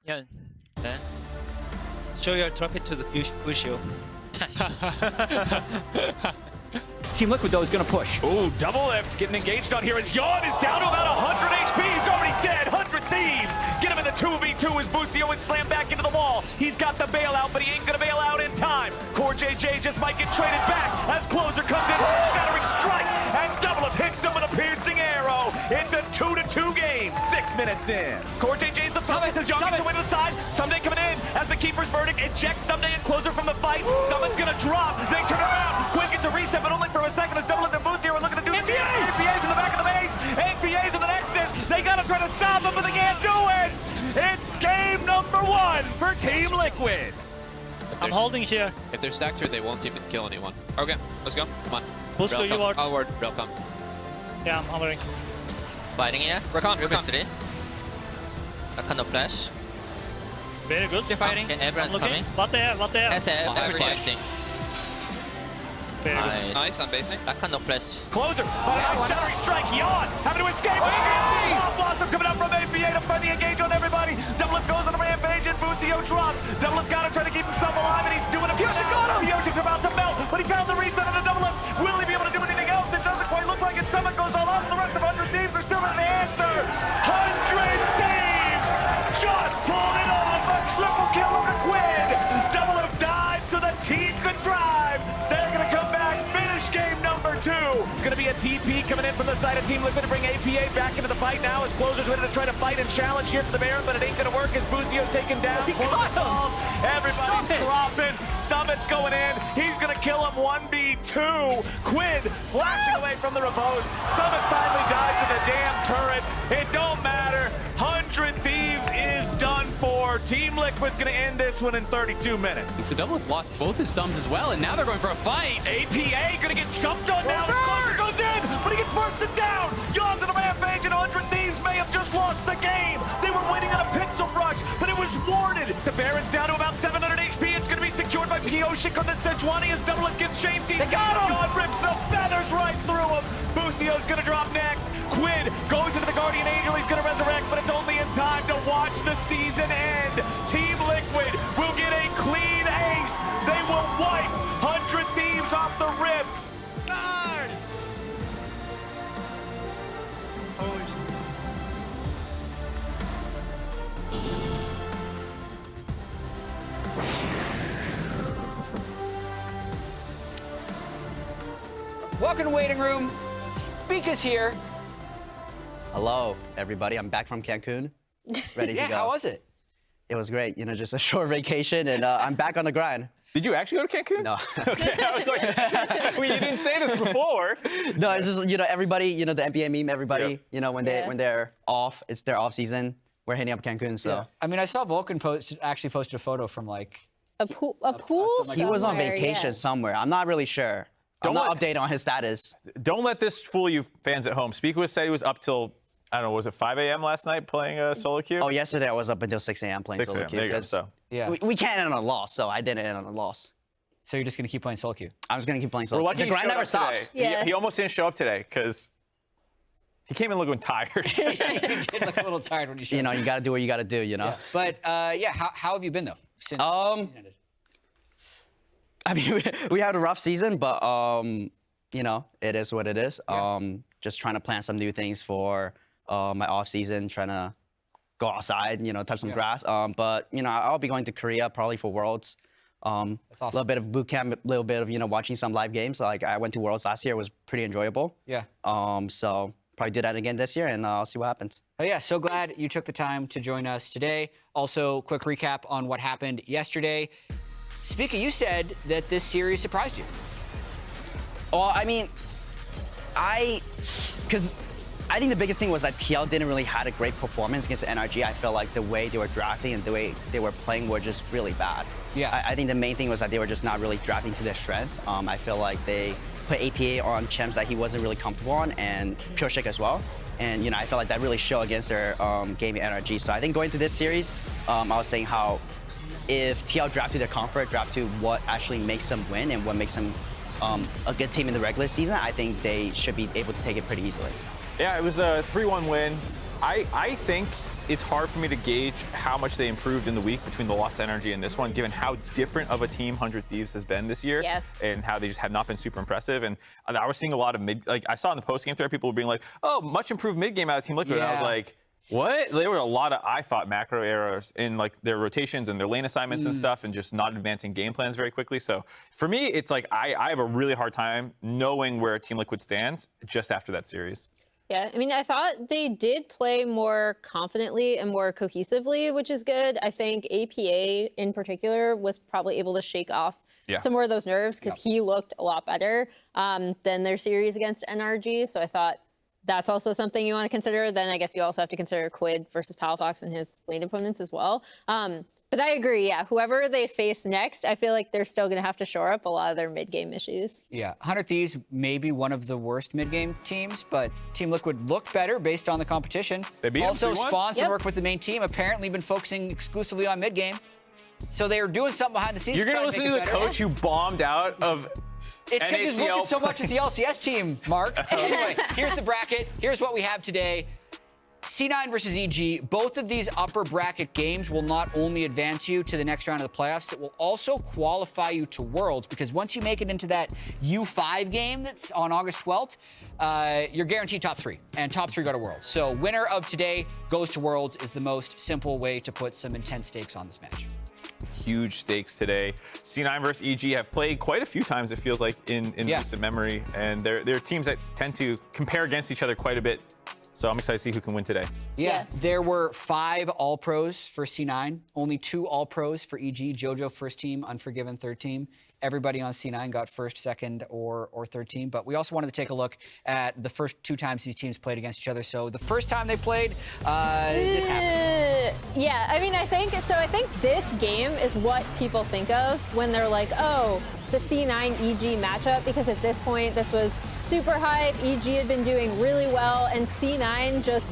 Yeah, then show your trophy to the Bushio. Team Liquid, though, is going to push. Ooh, double lift getting engaged on here as Yawn is down to about 100 HP. He's already dead. 100 Thieves. Get him in the 2v2 as Busio is slammed back into the wall. He's got the bailout, but he ain't going to bail out in time. Core JJ just might get traded back as Closer comes in with a shattering strike. And double lift hits him with a piercing arrow. It's a 2-2 game. 6 minutes in. Core JJ's the focus as Yawn gets away to the side. Someday coming in as the Keeper's verdict ejects Someday and Closer from the fight. Someone's going to drop. They turn around. Quinn gets a reset, but only for a second as double lift and Busio are looking to do it. APA's in the back of the base. APA's in the Nexus. They got to try to stop him, but they can't do it. It's game number 1 for Team Liquid. I'm holding here. If they're stacked here, they won't even kill anyone. Okay, let's go. Come on. Boost to you, Lord. I'll ward. Rell come. Yeah, I'm hovering. Fighting here. Recon. Previously. I cannot flash. Very good. They're fighting. Okay, everyone's coming. What they have? What they have? Yes, everyone's reacting. Very good. Nice, I'm basing. I cannot flash. Closer, but a shattering strike. Yawn having to escape. Blossom coming out from APA to find the engage on everybody. Double lift goes on a rampage and Busio drops. Double lift's got to try to keep himself alive, and he's doing it. Yoshi's about to melt, but he found the reset on the double lift. Will he be able to do anything else? It doesn't quite look like it. Summon goes all out. The rest of 100 Thieves are still in the answer. 100 Thieves just pulled it off. A triple kill over Quinn. Double lift died so the team could thrive. They're going to come back, finish game number 2. It's going to be a TP coming in from the side of Team Liquid to bring APA back into the fight now as Closer's ready to try to fight and challenge here for the Baron, but it ain't going to work as Busio's taken down. He got him. Everybody's dropping. Summit's going in. He's going to kill him 1v2. Quinn flashing away from the repose. Summit finally dies to the damn turret. It don't matter. 100 Thieves is done for. Team Liquid's going to end this one in 32 minutes. So Double lost both his sums as well, and now they're going for a fight. APA going to get jumped on now. Closer goes in, but he gets bursted down. Yawn's in a rampage, and 100 Thieves may have just lost the game. They were waiting on a pixel brush, but it was warded. The Baron's down to about 700 HP. It's going to be secured by Pioshik on the Sejuani as double lift gets chain seized. They got him! God rips the feathers right through him. Busio's going to drop next. Quinn goes into the Guardian Angel. He's going to resurrect, but it's only in time to watch the season end. Team Liquid will get a clean ace. They will wipe 100 Thieves off the rift. Nice! Holy shit. Welcome to Waiting Room. Speaker's here. Hello, everybody. I'm back from Cancun. Ready to go. How was it? It was great. You know, just a short vacation, and I'm back on the grind. Did you actually go to Cancun? No. Okay, I was like, well, you didn't say this before. No, it's just, you know, everybody, you know, the NBA meme, everybody, Yep. you know, when they're off, it's their off season. We're hitting up Cancun, so. Yeah. I mean, I saw Vulcan actually posted a photo from like a pool He was on somewhere, vacation yeah. somewhere. I'm not really sure. I'm not updated on his status. Don't let this fool you fans at home. Speaker said he was up till, I don't know, was it 5 a.m. last night playing solo queue? Oh, yesterday I was up until 6 a.m. playing 6 solo a.m. queue. There you go. 'cause So. Yeah. we can't end on a loss, so I didn't end on a loss. So you're just gonna keep playing solo queue? I'm just gonna keep playing We're solo. lucky The he grind showed never up today. stops. Yeah. He almost didn't show up today because he came in looking tired. You did look a little tired when you showed You know, up. you gotta do what you gotta do, you know? Yeah. But yeah, how have you been though? Since the season ended? I mean, we had a rough season, but you know, it is what it is. Yeah. Just trying to plan some new things for my off season, trying to go outside, you know, touch some grass. But you know, I'll be going to Korea probably for Worlds. That's A awesome. little bit of boot camp, a little bit of, you know, watching some live games. Like I went to Worlds last year, it was pretty enjoyable. Yeah. So probably do that again this year, and I'll see what happens. Oh yeah, so glad you took the time to join us today. Also, quick recap on what happened yesterday. Speaker, you said that this series surprised you. Well, I mean, because I think the biggest thing was that TL didn't really had a great performance against NRG. I felt like the way they were drafting and the way they were playing were just really bad. Yeah. I think the main thing was that they were just not really drafting to their strength. I feel like they put APA on champs that he wasn't really comfortable on, and Pure Shake as well. And I felt like that really showed against their gaming energy. So I think going to this series, I was saying how if TL draft to their comfort, draft to what actually makes them win and what makes them a good team in the regular season, I think they should be able to take it pretty easily. Yeah, it was a 3-1 win. I think it's hard for me to gauge how much they improved in the week between the Lost Energy and this one, given how different of a team 100 Thieves has been this year, and how they just have not been super impressive. And I was seeing a lot of I saw in the post-game thread, people were being like, oh, much improved mid-game out of Team Liquid. And I was like, what? There were a lot of, I thought, macro errors in like their rotations and their lane assignments and stuff, and just not advancing game plans very quickly. So for me, it's like I have a really hard time knowing where Team Liquid stands just after that series. Yeah, I mean, I thought they did play more confidently and more cohesively, which is good. I think APA in particular was probably able to shake off some more of those nerves because he looked a lot better than their series against NRG. So I thought that's also something you want to consider. Then I guess you also have to consider Quid versus Palafox and his lane opponents as well. But I agree, whoever they face next, I feel like they're still going to have to shore up a lot of their mid-game issues. Yeah, 100 Thieves may be one of the worst mid-game teams, but Team Liquid looked better based on the competition. They beat also, them 3-1? Spawn's been working with the main team, apparently been focusing exclusively on mid-game. So they were doing something behind the scenes. You're going to listen to the coach who bombed out of It's because he's working so much with the LCS team, Mark. Anyway, here's the bracket. Here's what we have today. C9 versus EG, both of these upper bracket games will not only advance you to the next round of the playoffs, it will also qualify you to Worlds, because once you make it into that U5 game that's on August 12th, you're guaranteed top 3, and top 3 go to Worlds. So winner of today goes to Worlds is the most simple way to put some intense stakes on this match. Huge stakes today. C9 versus EG have played quite a few times, it feels like, in recent memory, and they're teams that tend to compare against each other quite a bit. So I'm excited to see who can win today. Yeah, there were 5 All-Pros for C9, only 2 All-Pros for EG, Jojo first team, Unforgiven third team. Everybody on C9 got first, second, or third team. But we also wanted to take a look at the first 2 times these teams played against each other. So the first time they played, this happened. Yeah, I mean, I think this game is what people think of when they're like, oh, the C9 EG matchup, because at this point, this was super hype. EG had been doing really well, and C9 just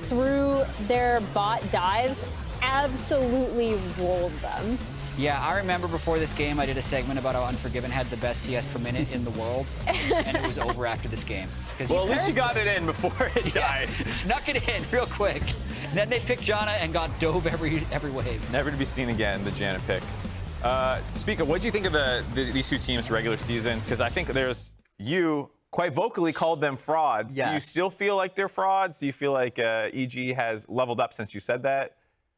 through their bot dives absolutely rolled them. Yeah, I remember before this game, I did a segment about how Unforgiven had the best CS per minute in the world, and it was over after this game. Well, at least you got it in before it died. Snuck it in real quick. Then they picked Janna and got dove every wave. Never to be seen again, the Janna pick. Speaker, what do you think of these 2 teams regular season? Because I think you quite vocally called them frauds. Yes. Do you still feel like they're frauds? Do you feel like EG has leveled up since you said that?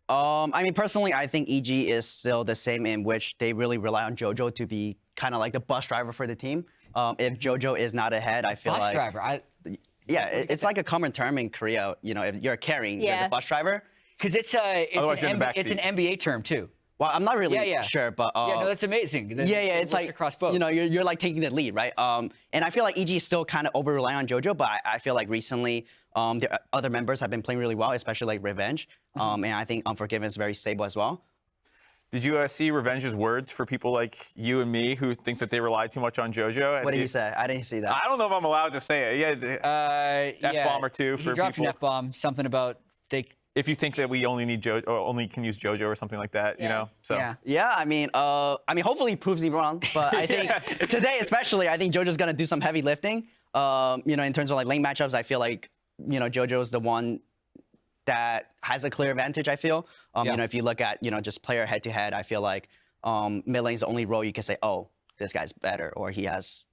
I mean, personally, I think EG is still the same, in which they really rely on Jojo to be kind of like the bus driver for the team. If Jojo is not ahead, I feel Bus like... driver? Yeah, it's like a common term in Korea. If you're carrying, you're the bus driver. Because it's an NBA term, too. Well, I'm not really sure, but... yeah, no, that's amazing. It's like, across both. You're like taking the lead, right? And I feel like EG is still kind of over-relying on Jojo, but I feel like recently their other members have been playing really well, especially like Revenge. And I think Unforgiven is very stable as well. Did you see Revenge's words for people like you and me who think that they rely too much on Jojo? What did he say? I didn't see that. I don't know if I'm allowed to say it. F-bomb or 2 for he dropped people. An F-bomb, something about if you think that we only need Jojo, or only can use Jojo or something like that, you know? So. Yeah, I mean, hopefully he proves me wrong, but I think today especially, I think Jojo's gonna do some heavy lifting. In terms of like lane matchups, I feel like, Jojo's the one that has a clear advantage, I feel. If you look at, just player head to head, I feel like mid lane's the only role you can say, oh, this guy's better, or he has,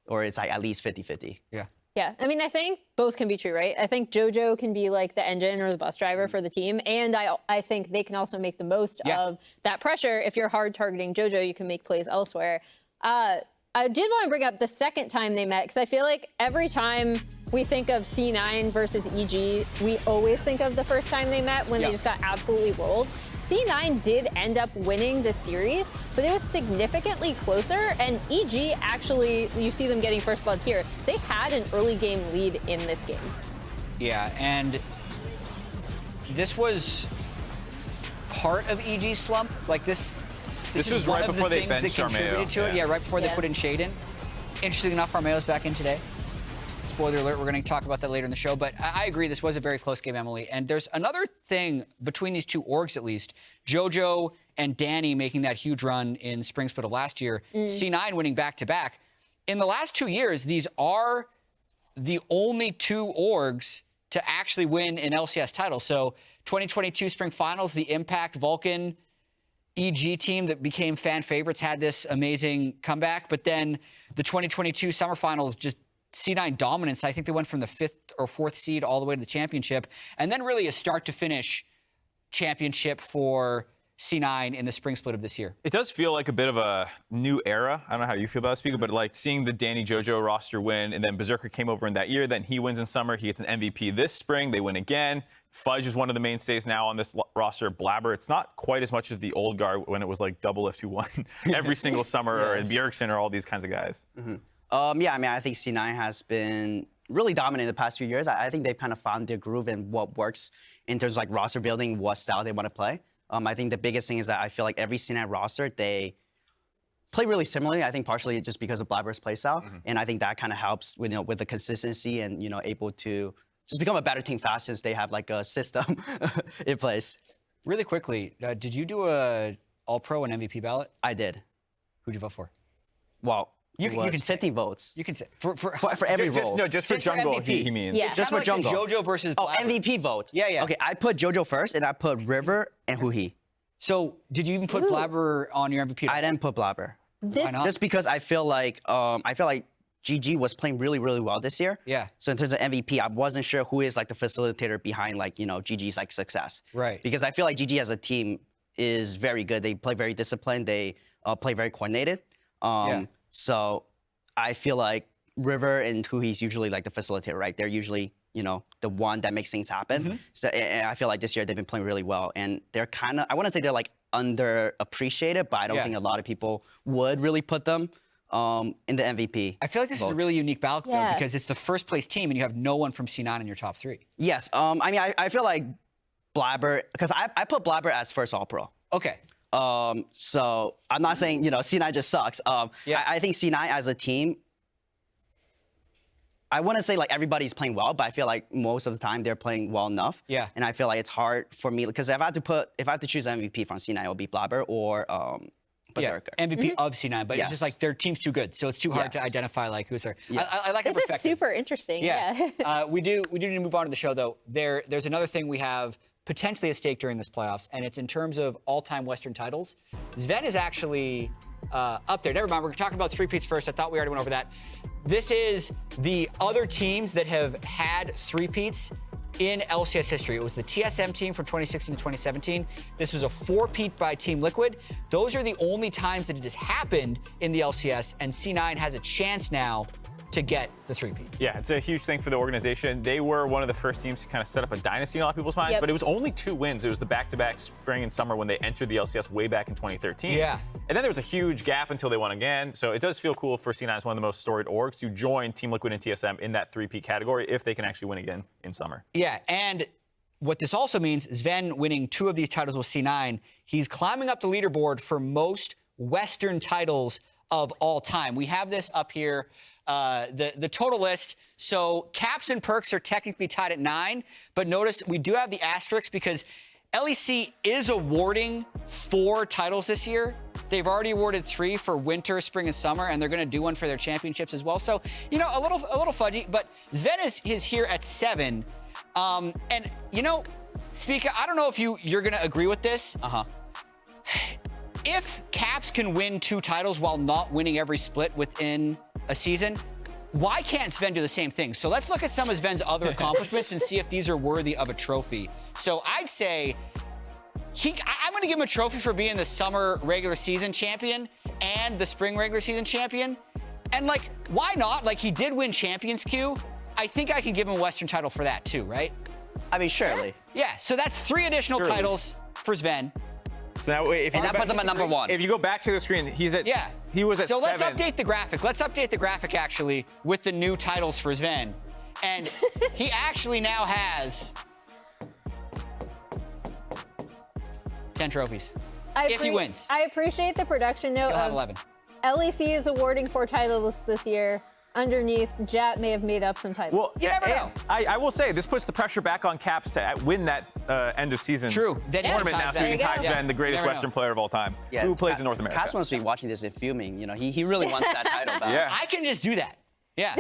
or it's like at least 50-50. Yeah. Yeah, I mean, I think both can be true, right? I think Jojo can be like the engine or the bus driver for the team, and I think they can also make the most of that pressure. If you're hard targeting Jojo, you can make plays elsewhere. I did want to bring up the second time they met, because I feel like every time we think of C9 versus EG, we always think of the first time they met when they just got absolutely rolled. C9 did end up winning this series, but it was significantly closer, and EG actually, you see them getting first blood here, they had an early game lead in this game. Yeah, and this was part of EG's slump. Like this was one right of before the they things that benched contributed Armao. to it. Yeah, right before they put in Shaden. Interesting enough, Armao's back in today. Spoiler alert, we're going to talk about that later in the show, but I agree, this was a very close game, Emily. And there's another thing between these two orgs, at least. Jojo and Danny making that huge run in Spring Split of last year, C9 winning back-to-back. In the last 2 years, these are the only two orgs to actually win an LCS title. So 2022 Spring Finals, the Impact Vulcan EG team that became fan favorites had this amazing comeback, but then the 2022 Summer Finals, just C9 dominance. I think they went from the 5th or 4th seed all the way to the championship, and then really a start to finish championship for C9 in the Spring Split of this year. It does feel like a bit of a new era. I don't know how you feel about it, Speaker, but like seeing the Danny Jojo roster win, and then Berserker came over in that year, then he wins in summer, he gets an MVP this spring, they win again. Fudge is one of the mainstays now on this roster. Blaber, it's not quite as much of the old guard when it was like double if you won every single summer, or Bjergsen, or all these kinds of guys. Yeah, I mean, I think C9 has been really dominant in the past few years. I think they've kind of found their groove and what works in terms of like roster building, what style they want to play. I think the biggest thing is that I feel like every C9 roster, they play really similarly. I think partially just because of Blaber's playstyle, and I think that kind of helps with, with the consistency and, able to just become a better team fast since they have like a system in place. Really quickly, did you do a All-Pro and MVP ballot? I did. Who'd you vote for? Well, you can set team votes. You can say for every role. Just for jungle, he means. Yeah. Just for like jungle. Jojo versus Blaber. MVP vote. Yeah. Okay, I put Jojo first, and I put River and Huhi. So did you even put Blaber on your MVP? I didn't put Blaber. Why not? Just because I feel like GG was playing really, really well this year. Yeah. So in terms of MVP, I wasn't sure who is like the facilitator behind like, GG's like success. Right. Because I feel like GG as a team is very good. They play very disciplined. They play very coordinated. So I feel like River and Huhi's usually like the facilitator, right? They're usually, the one that makes things happen. So, and I feel like this year they've been playing really well. And they're kind of, I want to say they're like underappreciated, but I don't think a lot of people would really put them in the MVP. I feel like this is a really unique ballot, though, because it's the first place team and you have no one from C9 in your top 3. Yes. I mean, I feel like Blaber, because I put Blaber as first All-Pro. Okay. So I'm not saying, C9 just sucks. I think C9 as a team, I wouldn't say like everybody's playing well, but I feel like most of the time they're playing well enough. Yeah. And I feel like it's hard for me, because if I have to choose MVP from C9, it will be Blaber or Berserker. Yeah, MVP of C9, but it's just like their team's too good, so it's too hard to identify like who's there. I like that This perspective. is super interesting. Yeah. We do need to move on to the show, though. There's another thing we have potentially at stake during this playoffs, and it's in terms of all-time Western titles. Zven is actually up there. Never mind, we're talking about three-peats first. I thought we already went over that. This is the other teams that have had three-peats in LCS history. It was the TSM team from 2016 to 2017. This was a 4-peat by Team Liquid. Those are the only times that it has happened in the LCS, and C9 has a chance now to get the 3-peat. Yeah, it's a huge thing for the organization. They were one of the first teams to kind of set up a dynasty in a lot of people's minds, but it was only 2 wins. It was the back-to-back spring and summer when they entered the LCS way back in 2013. Yeah. And then there was a huge gap until they won again. So it does feel cool for C9 as one of the most storied orgs to join Team Liquid and TSM in that 3-peat category if they can actually win again in summer. Yeah, and what this also means is Zven winning 2 of these titles with C9. He's climbing up the leaderboard for most Western titles of all time. We have this up here. The total list. So caps and perks are technically tied at 9, but notice we do have the asterisks because LEC is awarding 4 titles this year. They've already awarded 3 for winter, spring, and summer, and they're going to do one for their championships as well. So, a little fudgy, but Zven is here at 7. And, Speaker, I don't know if you're going to agree with this. If Caps can win 2 titles while not winning every split within a season, why can't Zven do the same thing? So let's look at some of Zven's other accomplishments and see if these are worthy of a trophy. So I'd say I'm going to give him a trophy for being the summer regular season champion and the spring regular season champion. And why not? He did win Champions Queue. I think I can give him a Western title for that too, right? I mean, surely. Yeah, so that's 3 additional titles for Zven. So now, if and that puts him at number 1. If you go back to the screen, he was at 7. So let's update the graphic. Let's update the graphic, actually, with the new titles for Zven. And he actually now has 10 trophies. If he wins. I appreciate the production note He'll have of 11. LEC is awarding 4 titles this year. Underneath, Jat may have made up some titles. Well, you never know. I will say, this puts the pressure back on Caps to win that end of season tournament now, so he can tie Zven, the greatest Western player of all time. Yeah, who plays in North America? Caps must be watching this and fuming. You know, he really wants that title back. Yeah. I can just do that. Yeah.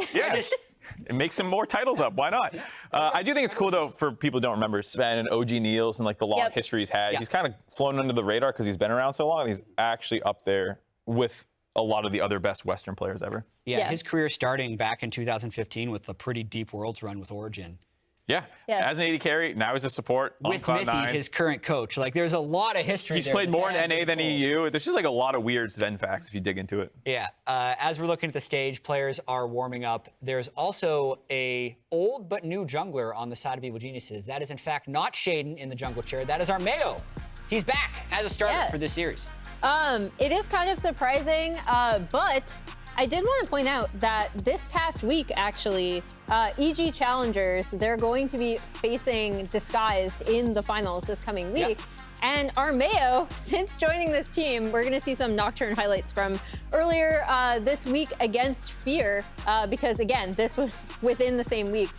It makes some more titles up. Why not? I do think it's cool, though, for people who don't remember Zven and OG Niels and like the long history he's had. He's kind of flown under the radar because he's been around so long. He's actually up there with a lot of the other best Western players ever. Yeah, his career starting back in 2015 with a pretty deep Worlds run with Origin. Yeah. As an AD carry, now he's a support with on Cloud9. Mithy, his current coach. Like, there's a lot of history. He's played more in NA than EU. There's just like a lot of weird Zven facts if you dig into it. Yeah. As we're looking at the stage, players are warming up. There's also a old but new jungler on the side of Evil Geniuses. That is, in fact, not Shaden in the jungle chair. That is Armao. He's back as a starter for this series. It is kind of surprising, but I did want to point out that this past week, actually, EG Challengers, they're going to be facing Disguised in the finals this coming week. And Armao, since joining this team, we're going to see some Nocturne highlights from earlier this week against Fear, because, again, this was within the same week.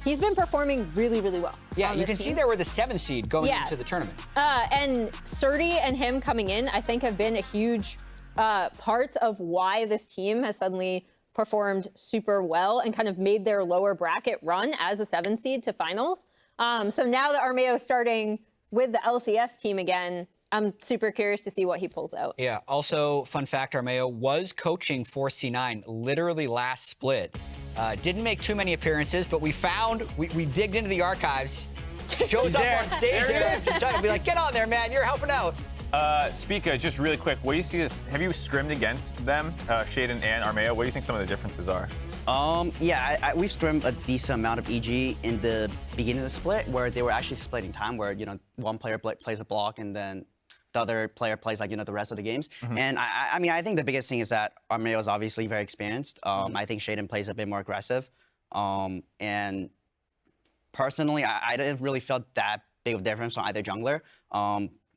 He's been performing really, really well. Yeah, you can see there were the 7th seed going into the tournament. And Surdy and him coming in, I think, have been a huge part of why this team has suddenly performed super well and kind of made their lower bracket run as a 7th seed to finals. So now that Armao is starting with the LCS team again, I'm super curious to see what he pulls out. Yeah, also, fun fact, Armao was coaching for C9 literally last split. Didn't make too many appearances, but we digged into the archives. Shows up on stage there. Trying to be like, get on there, man, you're helping out. Spica, just really quick, what do you see this? Have you scrimmed against them, Shaden and Armao? What do you think some of the differences are? Yeah, we've scrimmed a decent amount of EG in the beginning of the split, where they were actually splitting time, where, you know, one player plays a block and then the other player plays, like, you know, the rest of the games. And I mean, I think the biggest thing is that Armao is obviously very experienced. I think Shaden plays a bit more aggressive. And personally, I didn't really feel that big of a difference on either jungler.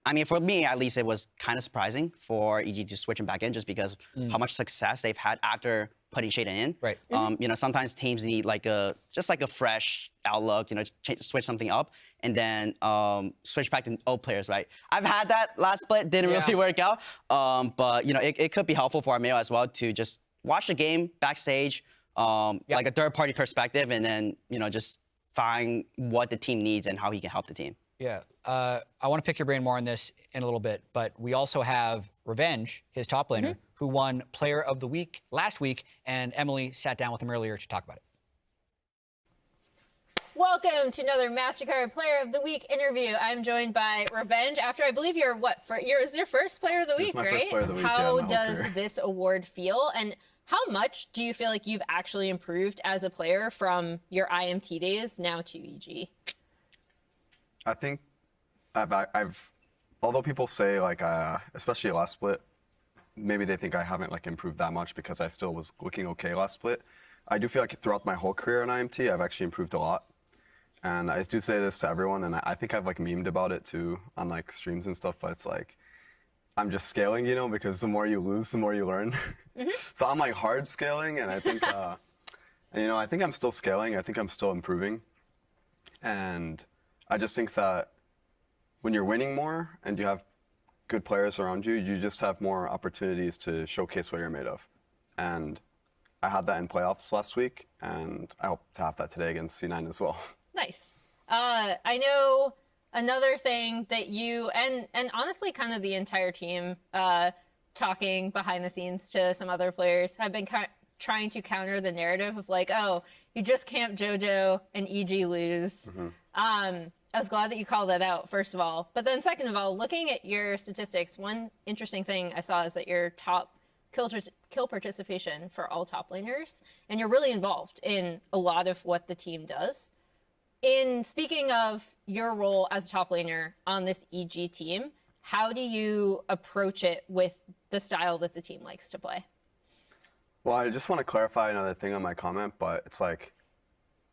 I mean, for me, at least, it was kind of surprising for EG to switch him back in, just because how much success they've had after putting Shaden in. Right. You know, sometimes teams need like a fresh outlook, you know, switch something up and then switch back to old players, right? I've had that last split, didn't really work out. But, you know, it could be helpful for Armao as well to just watch the game backstage, like a third-party perspective, and then, you know, just find what the team needs and how he can help the team. Yeah, I want to pick your brain more on this in a little bit, but we also have Revenge, his top laner, who won Player of the Week last week, and Emily sat down with him earlier to talk about it. Welcome to another MasterCard Player of the Week interview. I'm joined by Revenge. After, I believe you're is your first Player of the Week, my right? first Player of the Week, How yeah, does this award feel, and how much do you feel like you've actually improved as a player from your IMT days now to EG? I think I've although people say, like, especially last split, maybe they think I haven't, like, improved that much because I still was looking okay last split. I do feel like throughout my whole career in IMT, I've actually improved a lot. And I do say this to everyone, and I think I've, like, memed about it too on, like, streams and stuff, but it's like, I'm just scaling, you know, because the more you lose, the more you learn. So I'm, like, hard scaling, and I think, and, you know, I think I'm still scaling. I think I'm still improving. And I just think that when you're winning more and you have good players around you, you just have more opportunities to showcase what you're made of. And I had that in playoffs last week, and I hope to have that today against C9 as well. Nice. I know another thing that you, and honestly kind of the entire team, talking behind the scenes to some other players, have been trying to counter the narrative of, like, oh, you just camped JoJo and EG lose. I was glad that you called that out, first of all. But then second of all, looking at your statistics, one interesting thing I saw is that your top kill participation for all top laners, and you're really involved in a lot of what the team does. In speaking of your role as a top laner on this EG team, how do you approach it with the style that the team likes to play? Well, I just want to clarify another thing on my comment, but it's like,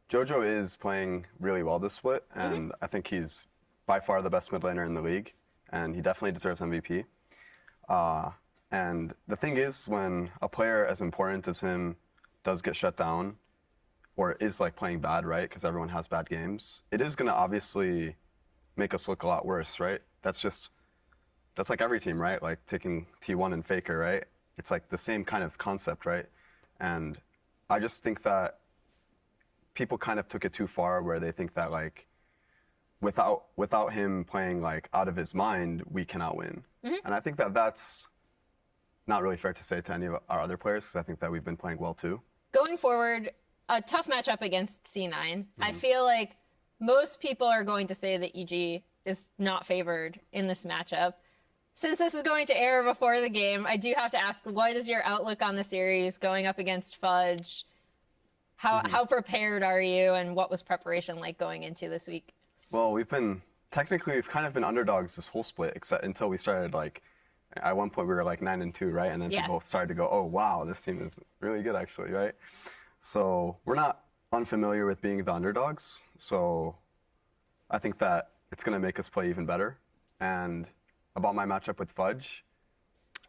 Jojo is playing really well this split, and I think he's by far the best mid laner in the league, and he definitely deserves MVP. And the thing is, when a player as important as him does get shut down, or is like playing bad, right? Because everyone has bad games. It is gonna obviously make us look a lot worse, right? That's like every team, right? Like taking T1 and Faker, right? It's like the same kind of concept, right? And I just think that people kind of took it too far, where they think that like without him playing like out of his mind, we cannot win. And I think that that's not really fair to say to any of our other players, because I think that we've been playing well too. Going forward, a tough matchup against C9. I feel like most people are going to say that EG is not favored in this matchup. Since this is going to air before the game, I do have to ask, what is your outlook on the series going up against Fudge? How prepared are you, and what was preparation like going into this week? Well, we've kind of been underdogs this whole split, except until we started like, at one point we were like 9-2, right? And then people started to go, oh wow, this team is really good actually, right? So we're not unfamiliar with being the underdogs. So I think that it's gonna make us play even better. And about my matchup with Fudge,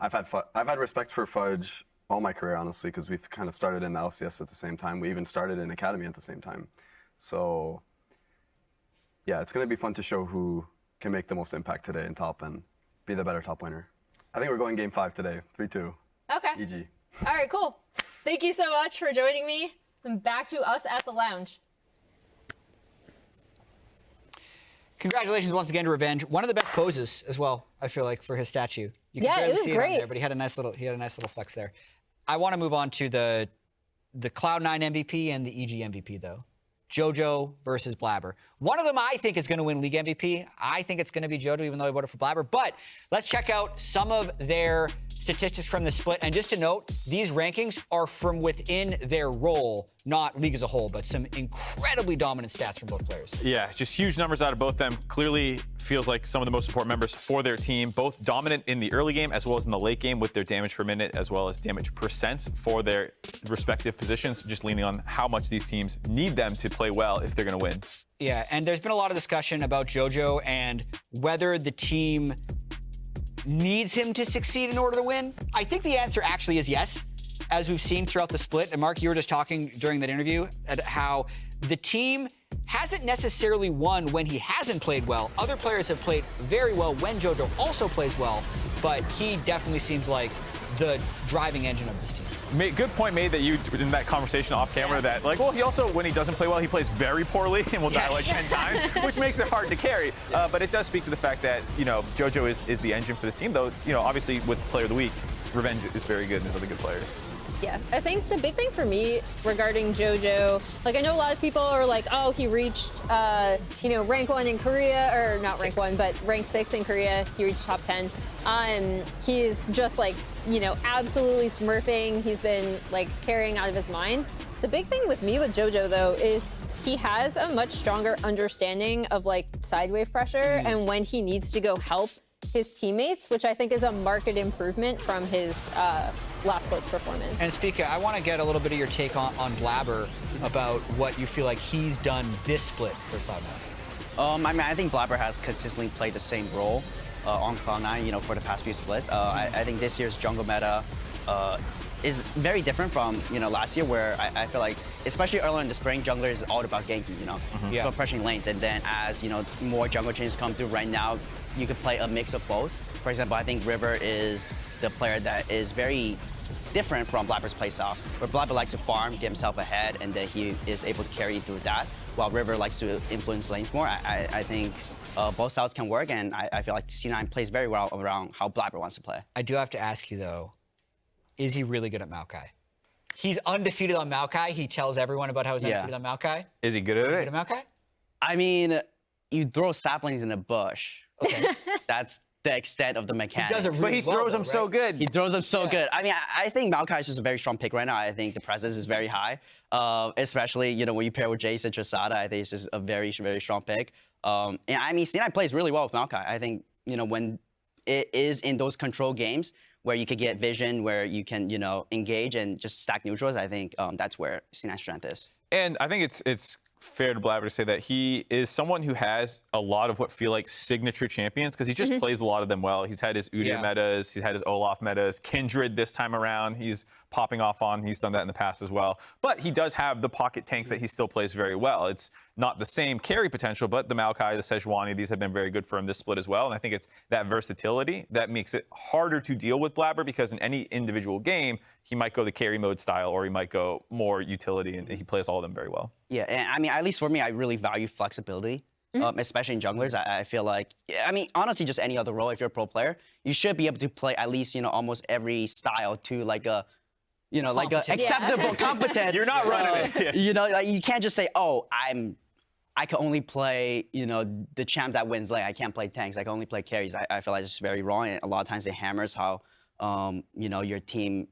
I've had respect for Fudge all my career, honestly, because we've kind of started in the LCS at the same time. We even started in Academy at the same time. So yeah, it's going to be fun to show who can make the most impact today in top and be the better top laner. I think we're going game 5 today, 3-2. Okay. EG. All right, cool. Thank you so much for joining me. And back to us at the lounge. Congratulations once again to Revenge. One of the best poses as well, I feel like, for his statue. You can barely see it on there, but he had a nice little flex there. I want to move on to the Cloud9 MVP and the EG MVP though. Jojo versus Blaber. One of them I think is going to win League MVP. I think it's going to be Jojo, even though I voted for Blaber. But let's check out some of their statistics from the split. And just to note, these rankings are from within their role, not league as a whole, but some incredibly dominant stats from both players. Yeah, just huge numbers out of both them. Clearly feels like some of the most important members for their team, both dominant in the early game as well as in the late game with their damage per minute as well as damage percents for their respective positions, just leaning on how much these teams need them to play well if they're going to win. Yeah, and there's been a lot of discussion about Jojo and whether the team needs him to succeed in order to win. I think the answer actually is yes, as we've seen throughout the split. And Mark, you were just talking during that interview at how the team hasn't necessarily won when he hasn't played well. Other players have played very well when Jojo also plays well, but he definitely seems like the driving engine of this team. Good point made that you, in that conversation off camera, that like, well, he also, when he doesn't play well, he plays very poorly and will die like 10 times, which makes it hard to carry. But it does speak to the fact that, you know, Jojo is the engine for this team, though, you know, obviously with Player of the Week, Revenge is very good and there's other good players. Yeah, I think the big thing for me regarding Jojo, like I know a lot of people are like, oh, he reached, you know, rank 1 in Korea, or not rank 1, but rank 6 in Korea. He reached top 10. He's just like, you know, absolutely smurfing. He's been like carrying out of his mind. The big thing with me with Jojo though is he has a much stronger understanding of like side wave pressure and when he needs to go help his teammates, which I think is a marked improvement from his last split's performance. And Spica, I want to get a little bit of your take on Blaber about what you feel like he's done this split for Cloud9. I mean, I think Blaber has consistently played the same role on Cloud9, you know, for the past few splits. I think this year's jungle meta is very different from, you know, last year, where I feel like, especially earlier in the spring, jungler is all about ganking, you know, so pressuring lanes. And then as, you know, more jungle changes come through right now, you could play a mix of both. For example, I think River is the player that is very different from Blaber's playstyle, where Blaber likes to farm, get himself ahead, and then he is able to carry through that, while River likes to influence lanes more. I think both styles can work, and I feel like C9 plays very well around how Blaber wants to play. I do have to ask you, though, is he really good at Maokai? He's undefeated on Maokai. He tells everyone about how he's undefeated on Maokai. Is he good at it? Good at Maokai? I mean, you throw saplings in a bush. Okay. That's the extent of the mechanics. He does it really but he throws them so good. He throws them so good. I mean, I think Maokai is just a very strong pick right now. I think the presence is very high, especially, you know, when you pair with Jayce and Trasada. I think it's just a very, very strong pick. And I mean, C9 plays really well with Maokai. I think, you know, when it is in those control games where you could get vision, where you can, you know, engage and just stack neutrals, I think that's where C9's strength is. And I think it's fair to Blaber to say that he is someone who has a lot of what feel like signature champions because he just plays a lot of them well. He's had his Udyr metas, he's had his Olaf metas, Kindred this time around. He's popping off on. He's done that in the past as well. But he does have the pocket tanks that he still plays very well. It's not the same carry potential, but the Maokai, the Sejuani, these have been very good for him this split as well. And I think it's that versatility that makes it harder to deal with Blaber because in any individual game, he might go the carry mode style or he might go more utility, and he plays all of them very well. Yeah, and I mean, at least for me, I really value flexibility, especially in junglers. I feel like, I mean, honestly, just any other role, if you're a pro player, you should be able to play at least, you know, almost every style to like a, you know, like a acceptable, competent. You're not running it. You know, like you can't just say, oh, I can only play, you know, the champ that wins lane. I can't play tanks. I can only play carries. I feel like it's very wrong. And a lot of times it hammers how, you know, your team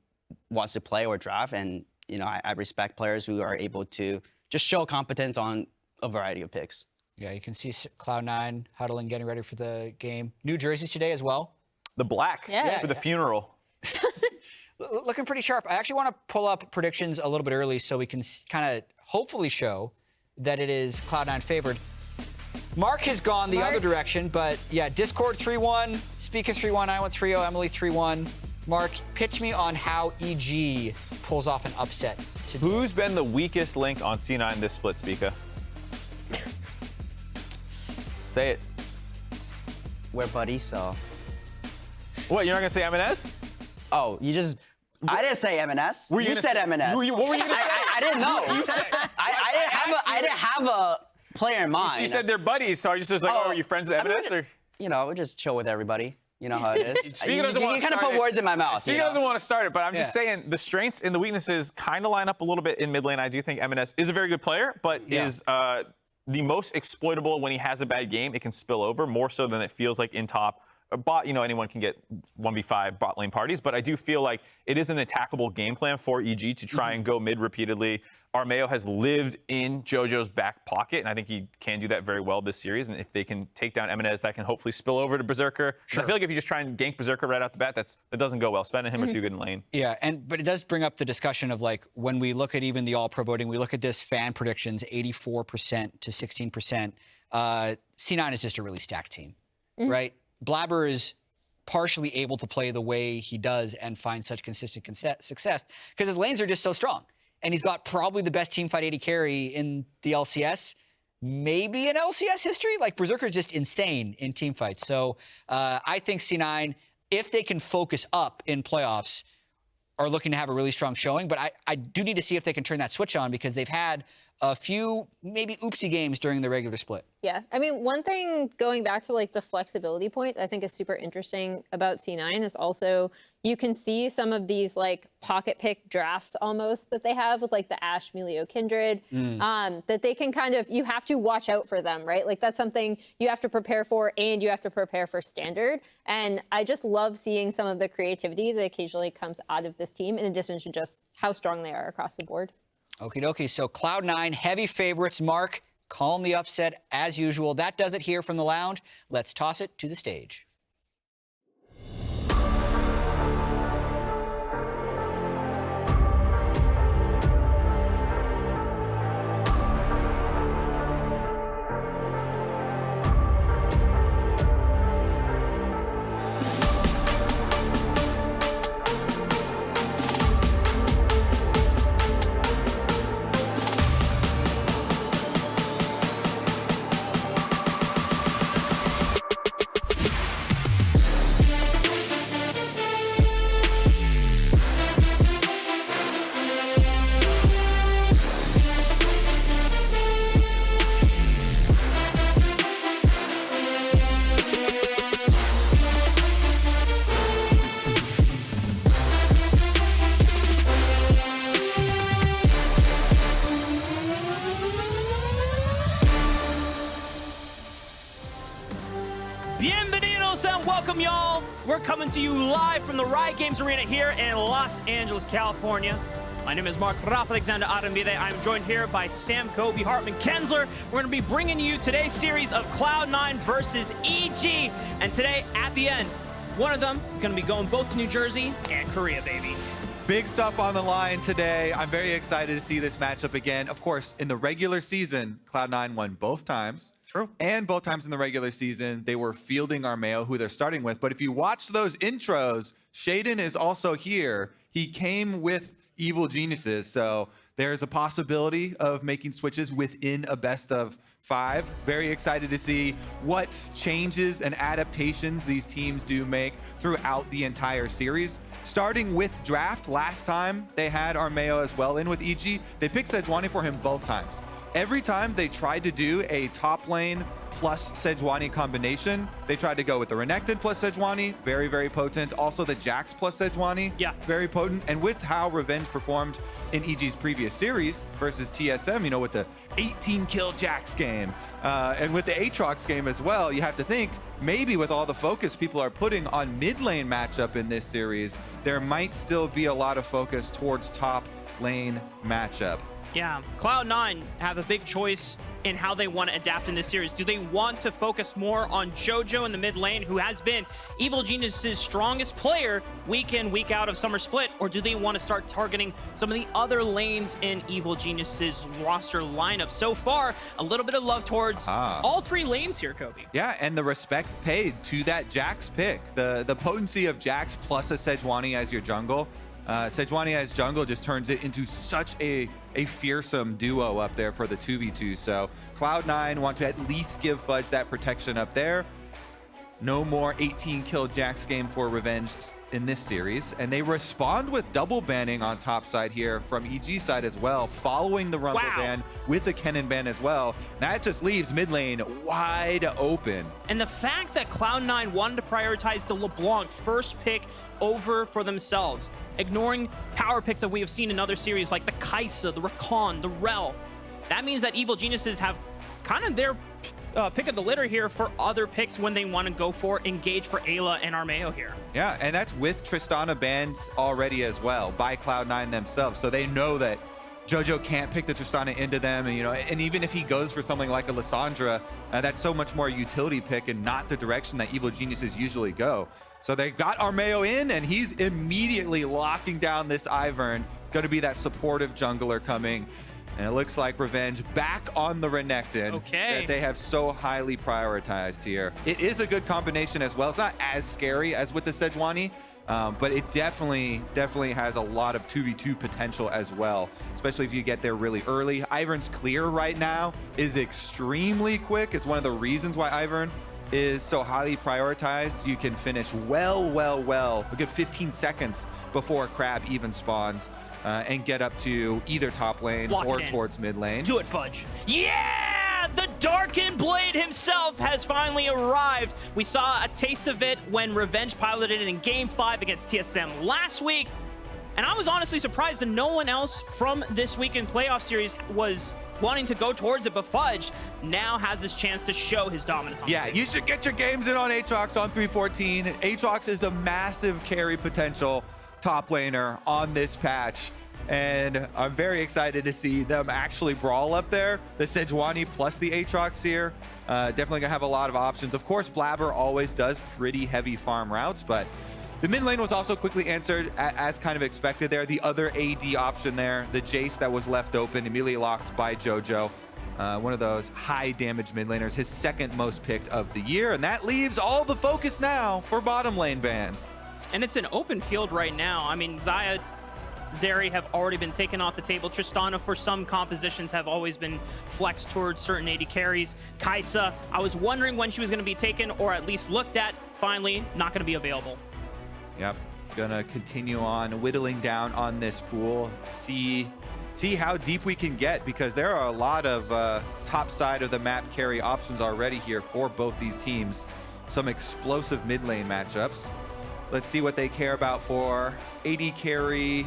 wants to play or draft. And, you know, I respect players who are able to just show competence on a variety of picks. Yeah, you can see Cloud9 huddling, getting ready for the game. New jerseys today as well. The black for the funeral. Looking pretty sharp. I actually want to pull up predictions a little bit early so we can kind of hopefully show that it is Cloud9 favored. Mark has gone the other direction, but yeah, Discord 3-1, Speaker 3-1, I went 3-0, Emily 3-1. Mark, pitch me on how EG pulls off an upset today. Who's been the weakest link on C9 this split, Speaker? Say it. We're buddies, so. What, you're not going to say Emenes? Oh, you just... I didn't say Emenes. You said Emenes. What were you going to say? I didn't know. I didn't have a player in mind. You said they're buddies, so I just was like, oh, are you friends with Emenes? Or? You know, we just chill with everybody. You know how it is. You kind of put words in my mouth. Speaker doesn't want to start it, but I'm just saying the strengths and the weaknesses kind of line up a little bit in mid lane. I do think Emenes is a very good player, but is the most exploitable when he has a bad game. It can spill over more so than it feels like in top. Bot, you know, anyone can get 1v5 bot lane parties, but I do feel like it is an attackable game plan for EG to try and go mid repeatedly. Armao has lived in JoJo's back pocket, and I think he can do that very well this series. And if they can take down Emenes, that can hopefully spill over to Berserker. Because I feel like if you just try and gank Berserker right off the bat, that doesn't go well. Sven and him are too good in lane. Yeah, but it does bring up the discussion of like when we look at even the all-pro voting, we look at this fan predictions, 84% to 16%. C9 is just a really stacked team, right? Blaber is partially able to play the way he does and find such consistent success because his lanes are just so strong. And he's got probably the best teamfight AD carry in the LCS, maybe in LCS history. Like, Berserker's just insane in teamfights. So I think C9, if they can focus up in playoffs, are looking to have a really strong showing. But I do need to see if they can turn that switch on because they've had a few maybe oopsie games during the regular split. Yeah, I mean, one thing going back to like the flexibility point I think is super interesting about C9 is also you can see some of these like pocket pick drafts almost that they have with like the Ashe, Melio, Kindred, that they can kind of, you have to watch out for them, right? Like that's something you have to prepare for and you have to prepare for standard. And I just love seeing some of the creativity that occasionally comes out of this team in addition to just how strong they are across the board. Okie dokie, so Cloud9, heavy favorites. Mark, calling the upset as usual. That does it here from the lounge. Let's toss it to the stage. Welcome, y'all. We're coming to you live from the Riot Games Arena here in Los Angeles, California. My name is Mark Raafaa Alexander Arambide. I'm joined here by Sam Kobe, Hartman Kensler. We're going to be bringing you today's series of Cloud9 versus EG. And today, at the end, one of them is going to be going both to New Jersey and Korea, baby. Big stuff on the line today. I'm very excited to see this matchup again. Of course, in the regular season, Cloud9 won both times. True. And both times in the regular season, they were fielding Armao, who they're starting with. But if you watch those intros, Shaden is also here. He came with Evil Geniuses, so there's a possibility of making switches within a best of 5. Very excited to see what changes and adaptations these teams do make throughout the entire series. Starting with draft, last time they had Armao as well in with EG. They picked Sejuani for him both times. Every time they tried to do a top lane plus Sejuani combination, they tried to go with the Renekton plus Sejuani, very, very potent. Also the Jax plus Sejuani, very potent. And with how Revenge performed in EG's previous series versus TSM, you know, with the 18-kill Jax game, and with the Aatrox game as well, you have to think maybe with all the focus people are putting on mid lane matchup in this series, there might still be a lot of focus towards top lane matchup. Yeah, Cloud9 have a big choice in how they want to adapt in this series. Do they want to focus more on Jojo in the mid lane, who has been Evil Genius's strongest player week in, week out of Summer Split, or do they want to start targeting some of the other lanes in Evil Genius's roster lineup? So far, a little bit of love towards all 3 lanes here, Kobe. Yeah, and the respect paid to that Jax pick. The potency of Jax plus a Sejuani as your jungle. Sejuani as jungle just turns it into such a fearsome duo up there for the 2v2. So Cloud9 want to at least give Fudge that protection up there. No more 18-kill Jax game for Revenge in this series. And they respond with double banning on top side here from EG side as well, following the Rumble ban with the Kennen ban as well. That just leaves mid lane wide open. And the fact that Cloud9 wanted to prioritize the LeBlanc first pick over for themselves, ignoring power picks that we have seen in other series like the Kai'Sa, the Rakan, the Rell, that means that Evil Geniuses have kind of their pick of the litter here for other picks when they want to go for engage for Eyla and Armao here. Yeah, and that's with Tristana banned already as well by Cloud9 themselves. So they know that Jojo can't pick the Tristana into them, and and even if he goes for something like a Lissandra, that's so much more a utility pick and not the direction that Evil Geniuses usually go. So they got Armao in, and he's immediately locking down this Ivern. Going to be that supportive jungler coming. And it looks like Revenge back on the Renekton that they have so highly prioritized here. It is a good combination as well. It's not as scary as with the Sejuani, but it definitely has a lot of 2v2 potential as well, especially if you get there really early. Ivern's clear right now is extremely quick. It's one of the reasons why Ivern is so highly prioritized. You can finish well, a good 15 seconds before Crab even spawns. And get up to either top lane or towards mid lane. Do it, Fudge. Yeah! The Darkened Blade himself has finally arrived. We saw a taste of it when Revenge piloted it in Game 5 against TSM last week. And I was honestly surprised that no one else from this weekend playoff series was wanting to go towards it, but Fudge now has this chance to show his dominance on you should get your games in on Aatrox on 314. Aatrox is a massive carry potential top laner on this patch, and I'm very excited to see them actually brawl up there. The Sejuani plus the Aatrox here, definitely gonna have a lot of options. Of course, Blaber always does pretty heavy farm routes, but the mid lane was also quickly answered as kind of expected there. The other AD option there, the Jayce that was left open, immediately locked by Jojo. One of those high damage mid laners, his second most picked of the year, and that leaves all the focus now for bottom lane bans. And it's an open field right now. I mean, Xayah, Zeri have already been taken off the table. Tristana, for some compositions, have always been flexed towards certain AD carries. Kai'Sa, I was wondering when she was going to be taken or at least looked at. Finally, not going to be available. Yep, gonna continue on whittling down on this pool. See how deep we can get, because there are a lot of top side of the map carry options already here for both these teams. Some explosive mid lane matchups. Let's see what they care about for AD carry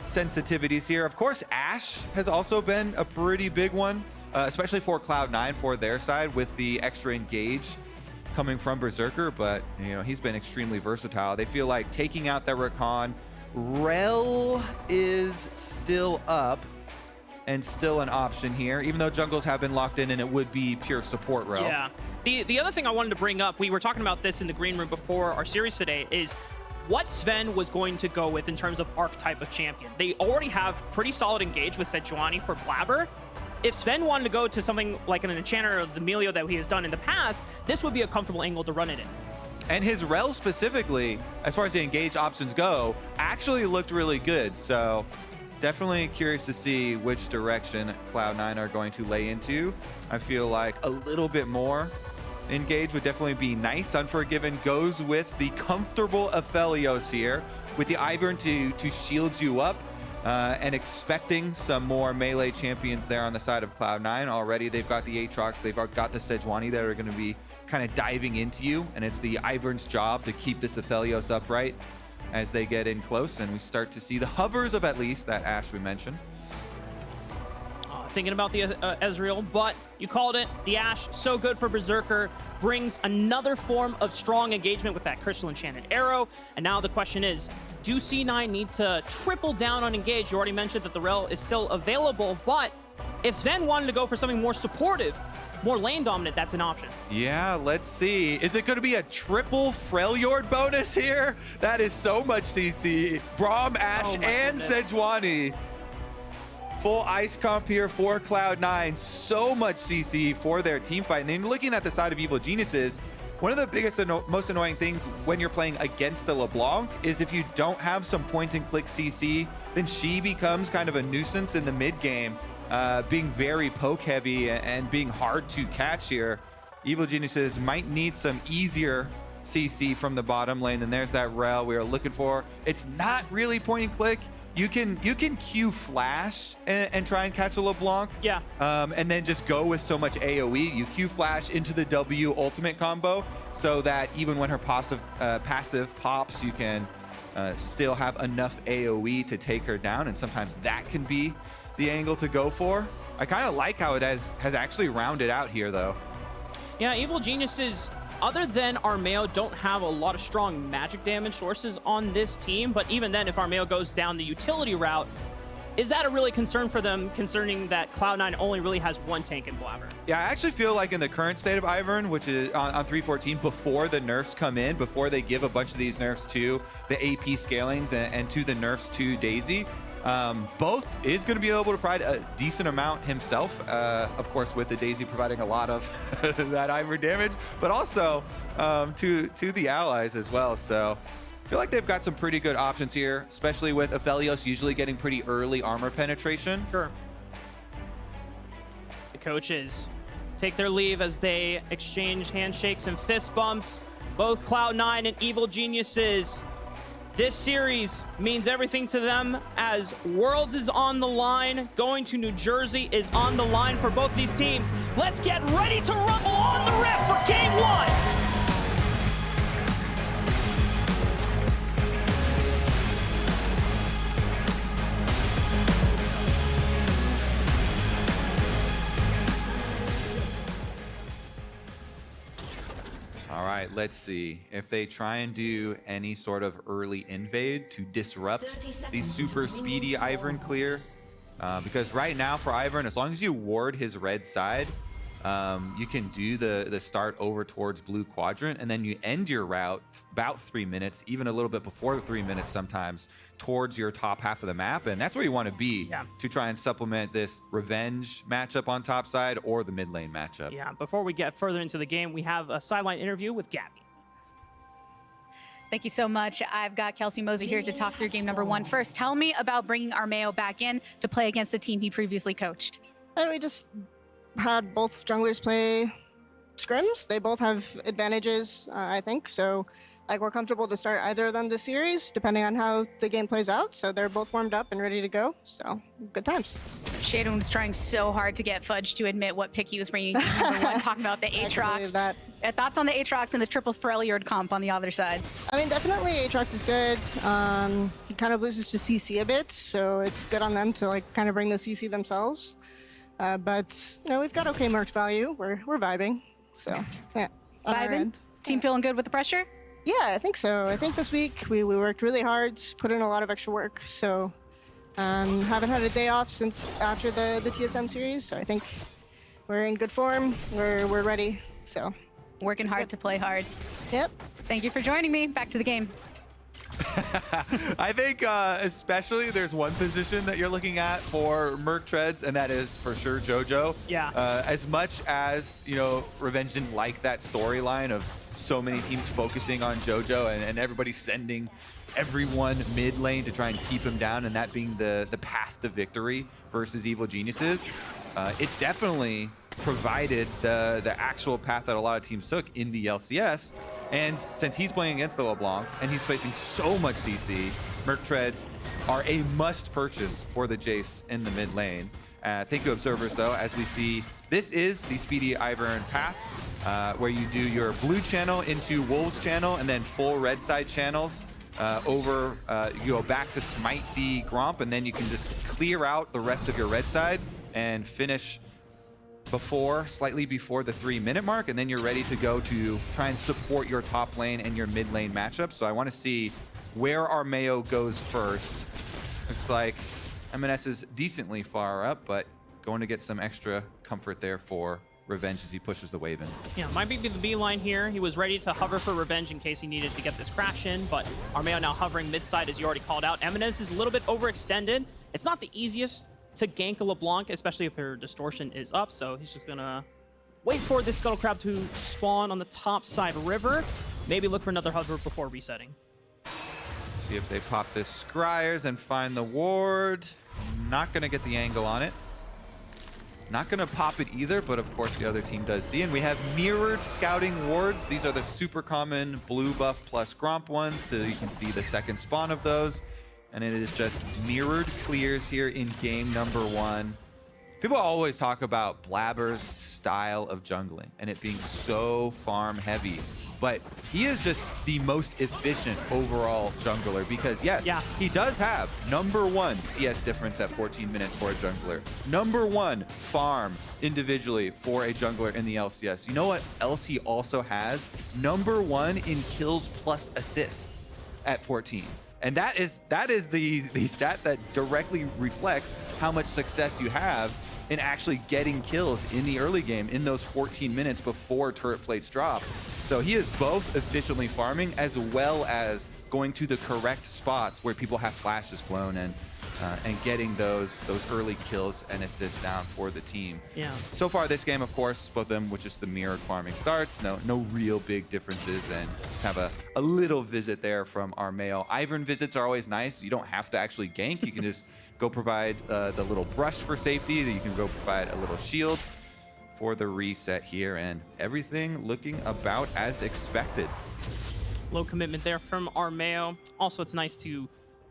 sensitivities here. Of course, Ashe has also been a pretty big one, especially for Cloud9 for their side with the extra engage coming from Berserker, but he's been extremely versatile. They feel like taking out that Rakan. Rell is still up and still an option here, even though jungles have been locked in and it would be pure support Rell. Yeah. The other thing I wanted to bring up, we were talking about this in the green room before our series today, is what Zven was going to go with in terms of archetype of champion. They already have pretty solid engage with Sejuani for Blaber. If Zven wanted to go to something like an Enchanter or the Melio that he has done in the past, this would be a comfortable angle to run it in. And his Rell specifically, as far as the engage options go, actually looked really good. So definitely curious to see which direction Cloud9 are going to lay into. I feel like a little bit more engage would definitely be nice. Unforgiven goes with the comfortable Aphelios here, with the Ivern to shield you up, and expecting some more melee champions there on the side of Cloud9. Already they've got the Aatrox, they've got the Sejuani that are going to be kind of diving into you, and it's the Ivern's job to keep this Aphelios upright as they get in close, and we start to see the hovers of at least that Ashe we mentioned. Thinking about the Ezreal, but you called it. The Ashe, so good for Berserker, brings another form of strong engagement with that Crystal Enchanted Arrow. And now the question is, do C9 need to triple down on engage? You already mentioned that the Rell is still available, but if Zven wanted to go for something more supportive, more lane dominant, that's an option. Yeah, let's see. Is it going to be a triple Freljord bonus here? That is so much CC. Braum, Ashe, and Sejuani. Full ice comp here for Cloud9. So much CC for their team fight. And then looking at the side of Evil Geniuses, one of the biggest and most annoying things when you're playing against a LeBlanc is if you don't have some point and click CC, then she becomes kind of a nuisance in the mid game, being very poke heavy and being hard to catch here. Evil Geniuses might need some easier CC from the bottom lane, and there's that Rell we are looking for. It's not really point and click. You can Q flash and try and catch a LeBlanc. Yeah. And then just go with so much AoE. You Q flash into the W ultimate combo so that even when her passive pops, you can still have enough AoE to take her down. And sometimes that can be the angle to go for. I kind of like how it has actually rounded out here, though. Yeah, Evil Geniuses, other than Armao, don't have a lot of strong magic damage sources on this team. But even then, if Armao goes down the utility route, is that a really concern for them, concerning that Cloud9 only really has one tank in Blaber? Yeah, I actually feel like in the current state of Ivern, which is on 314, before the nerfs come in, before they give a bunch of these nerfs to the AP scalings and to the nerfs to Daisy, both is going to be able to provide a decent amount himself, of course, with the Daisy providing a lot of that Ivern damage, but also to the allies as well. So I feel like they've got some pretty good options here, especially with Aphelios usually getting pretty early armor penetration. Sure. The coaches take their leave as they exchange handshakes and fist bumps. Both Cloud9 and Evil Geniuses. This series means everything to them, as Worlds is on the line. Going to New Jersey is on the line for both these teams. Let's get ready to rumble on the Rift for Game 1. All right, let's see if they try and do any sort of early invade to disrupt the super speedy Ivern clear. Because right now for Ivern, as long as you ward his red side, you can do the start over towards blue quadrant, and then you end your route about 3 minutes, even a little bit before 3 minutes sometimes, towards your top half of the map. And that's where you want to be to try and supplement this revenge matchup on top side or the mid lane matchup. Yeah, before we get further into the game, we have a sideline interview with Gabby. Thank you so much. I've got Kelsey Moser here to talk through game number 1. First, tell me about bringing Armao back in to play against the team he previously coached. And we just had both junglers play scrims. They both have advantages, I think. So, like, we're comfortable to start either of them this series, depending on how the game plays out. So they're both warmed up and ready to go. So, good times. Shaden was trying so hard to get Fudge to admit what pick he was bringing. Number 1, talking about the Aatrox. Thoughts on the Aatrox and the triple Freljord comp on the other side? I mean, definitely Aatrox is good. He kind of loses to CC a bit, so it's good on them to, like, kind of bring the CC themselves. But, you know, we've got okay marks value. We're vibing. So, yeah. Vibing? Team feeling good with the pressure? Yeah, I think so. I think this week we worked really hard, put in a lot of extra work. So, haven't had a day off since after the TSM series. So I think we're in good form. We're ready. So, working hard to play hard. Yep. Thank you for joining me. Back to the game. I think especially there's one position that you're looking at for Merc Treads, and that is for sure Jojo. Yeah. As much as, you know, Revenge didn't like that storyline of so many teams focusing on Jojo and everybody sending everyone mid lane to try and keep him down, and that being the path to victory versus Evil Geniuses, it definitely provided the actual path that a lot of teams took in the LCS. And since he's playing against the LeBlanc and he's facing so much CC, Merc Treads are a must purchase for the Jayce in the mid lane. Thank you, observers, though, as we see this is the speedy Ivern path, where you do your blue channel into Wolves channel and then full red side channels you go back to smite the Gromp, and then you can just clear out the rest of your red side and finish slightly before the 3-minute mark, and then you're ready to go to try and support your top lane and your mid lane matchup. So I want to see where Armao goes first. Looks like Emenes is decently far up, but going to get some extra comfort there for Revenge as he pushes the wave in. Yeah, might be the beeline here. He was ready to hover for Revenge in case he needed to get this crash in, but Armao now hovering mid side, as you already called out. Emenes is a little bit overextended. It's not the easiest to gank a LeBlanc, especially if her distortion is up, so he's just gonna wait for this Scuttle Crab to spawn on the top side river. Maybe look for another hover before resetting. See if they pop this Scryers and find the ward. Not gonna get the angle on it. Not gonna pop it either, but of course the other team does see. And we have mirrored scouting wards. These are the super common blue buff plus Gromp ones, so you can see the second spawn of those. And it is just mirrored clears here in game number 1. People always talk about Blaber's style of jungling and it being so farm heavy, but he is just the most efficient overall jungler because yes, he does have #1 CS difference at 14 minutes for a jungler. #1 farm individually for a jungler in the LCS. You know what else he also has? #1 in kills plus assists at 14. And that is the stat that directly reflects how much success you have in actually getting kills in the early game in those 14 minutes before turret plates drop. So he is both efficiently farming as well as going to the correct spots where people have flashes blown and getting those early kills and assists down for the team. Yeah. So far this game, of course, both of them with just the mirrored farming starts. No real big differences, and just have a little visit there from Armao. Ivern visits are always nice. You don't have to actually gank. You can just go provide the little brush for safety. You can go provide a little shield for the reset here, and everything looking about as expected. Low commitment there from Armao. Also, it's nice to,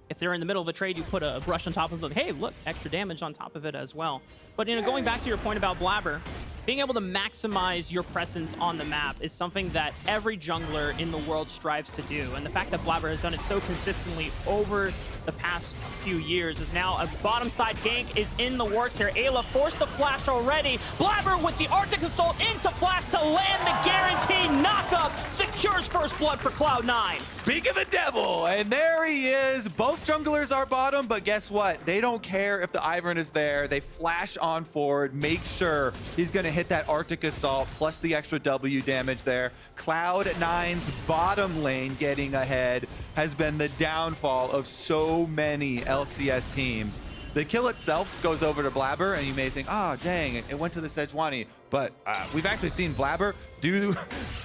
if they're in the middle of a trade, you put a brush on top of it. Hey, look, extra damage on top of it as well. But, you know, going back to your point about Blaber, being able to maximize your presence on the map is something that every jungler in the world strives to do. And the fact that Blaber has done it so consistently over the past few years is now a bottom side gank is in the works here. Eyla forced the flash already. Blaber with the Arctic Assault into flash to land the guaranteed knockup. Secures first blood for Cloud9. Speak of the devil, and there he is. Both junglers are bottom, but guess what? They don't care if the Ivern is there. They flash on forward, make sure he's going to hit that Arctic Assault plus the extra W damage there. Cloud9's bottom lane getting ahead has been the downfall of so many LCS teams. The kill itself goes over to Blaber, and you may think, oh, dang, it went to the Sejuani. But we've actually seen Blaber do,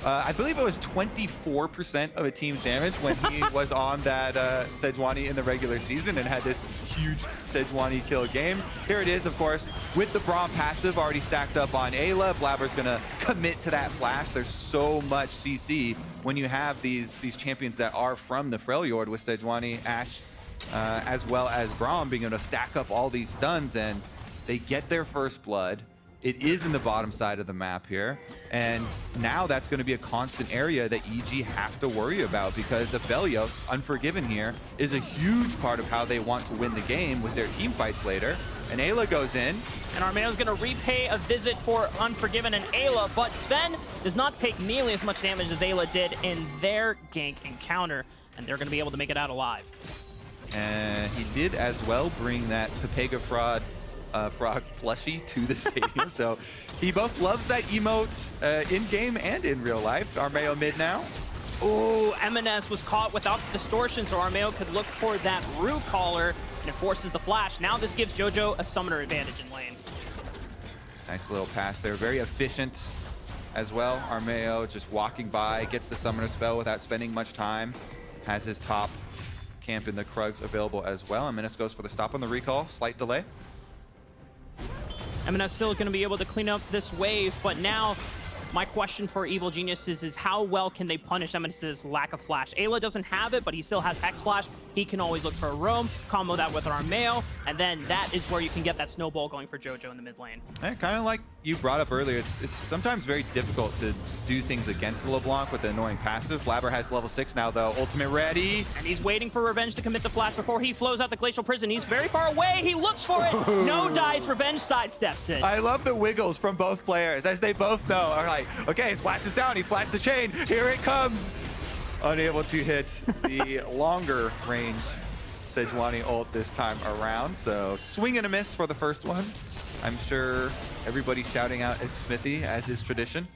I believe it was 24% of a team's damage when he was on that Sejuani in the regular season and had this huge Sejuani kill game. Here it is, of course, with the Braum passive already stacked up on Eyla. Blaber's gonna commit to that flash. There's so much CC when you have these champions that are from the Freljord with Sejuani, Ashe, as well as Braum being able to stack up all these stuns, and they get their first blood. It is in the bottom side of the map here, and now that's going to be a constant area that EG have to worry about, because Aphelios, Unforgiven here, is a huge part of how they want to win the game with their team fights later. And Eyla goes in. And Armao's going to repay a visit for Unforgiven and Eyla, but Zven does not take nearly as much damage as Eyla did in their gank encounter, and they're going to be able to make it out alive. And he did as well bring that Pepega Frog plushie to the stadium. So he both loves that emote in game and in real life. Armao mid now. Ooh, Emenes was caught without the distortion, so Armao could look for that Rue Caller, and it forces the flash. Now this gives Jojo a summoner advantage in lane. Nice little pass there. Very efficient as well. Armao just walking by, gets the summoner spell without spending much time. Has his top camp in the Krugs available as well. Emenes goes for the stop on the recall. Slight delay. Emenes still going to be able to clean up this wave, but now my question for Evil Geniuses is how well can they punish Emenes' lack of flash? Eyla doesn't have it, but he still has Hex Flash. He can always look for a roam, combo that with Armao, and then that is where you can get that snowball going for Jojo in the mid lane. Kind of like you brought up earlier, it's sometimes very difficult to do things against the LeBlanc with the annoying passive. Blaber has level 6 now, though. Ultimate ready. And he's waiting for Revenge to commit the flash before he flows out the Glacial Prison. He's very far away. He looks for it. No dice. Revenge sidesteps it. I love the wiggles from both players, as they both know are like, okay, Splash is down. He flashed the chain. Here it comes. Unable to hit the longer range Sejuani ult this time around. So swing and a miss for the first one. I'm sure everybody's shouting out at Smithy, as is tradition.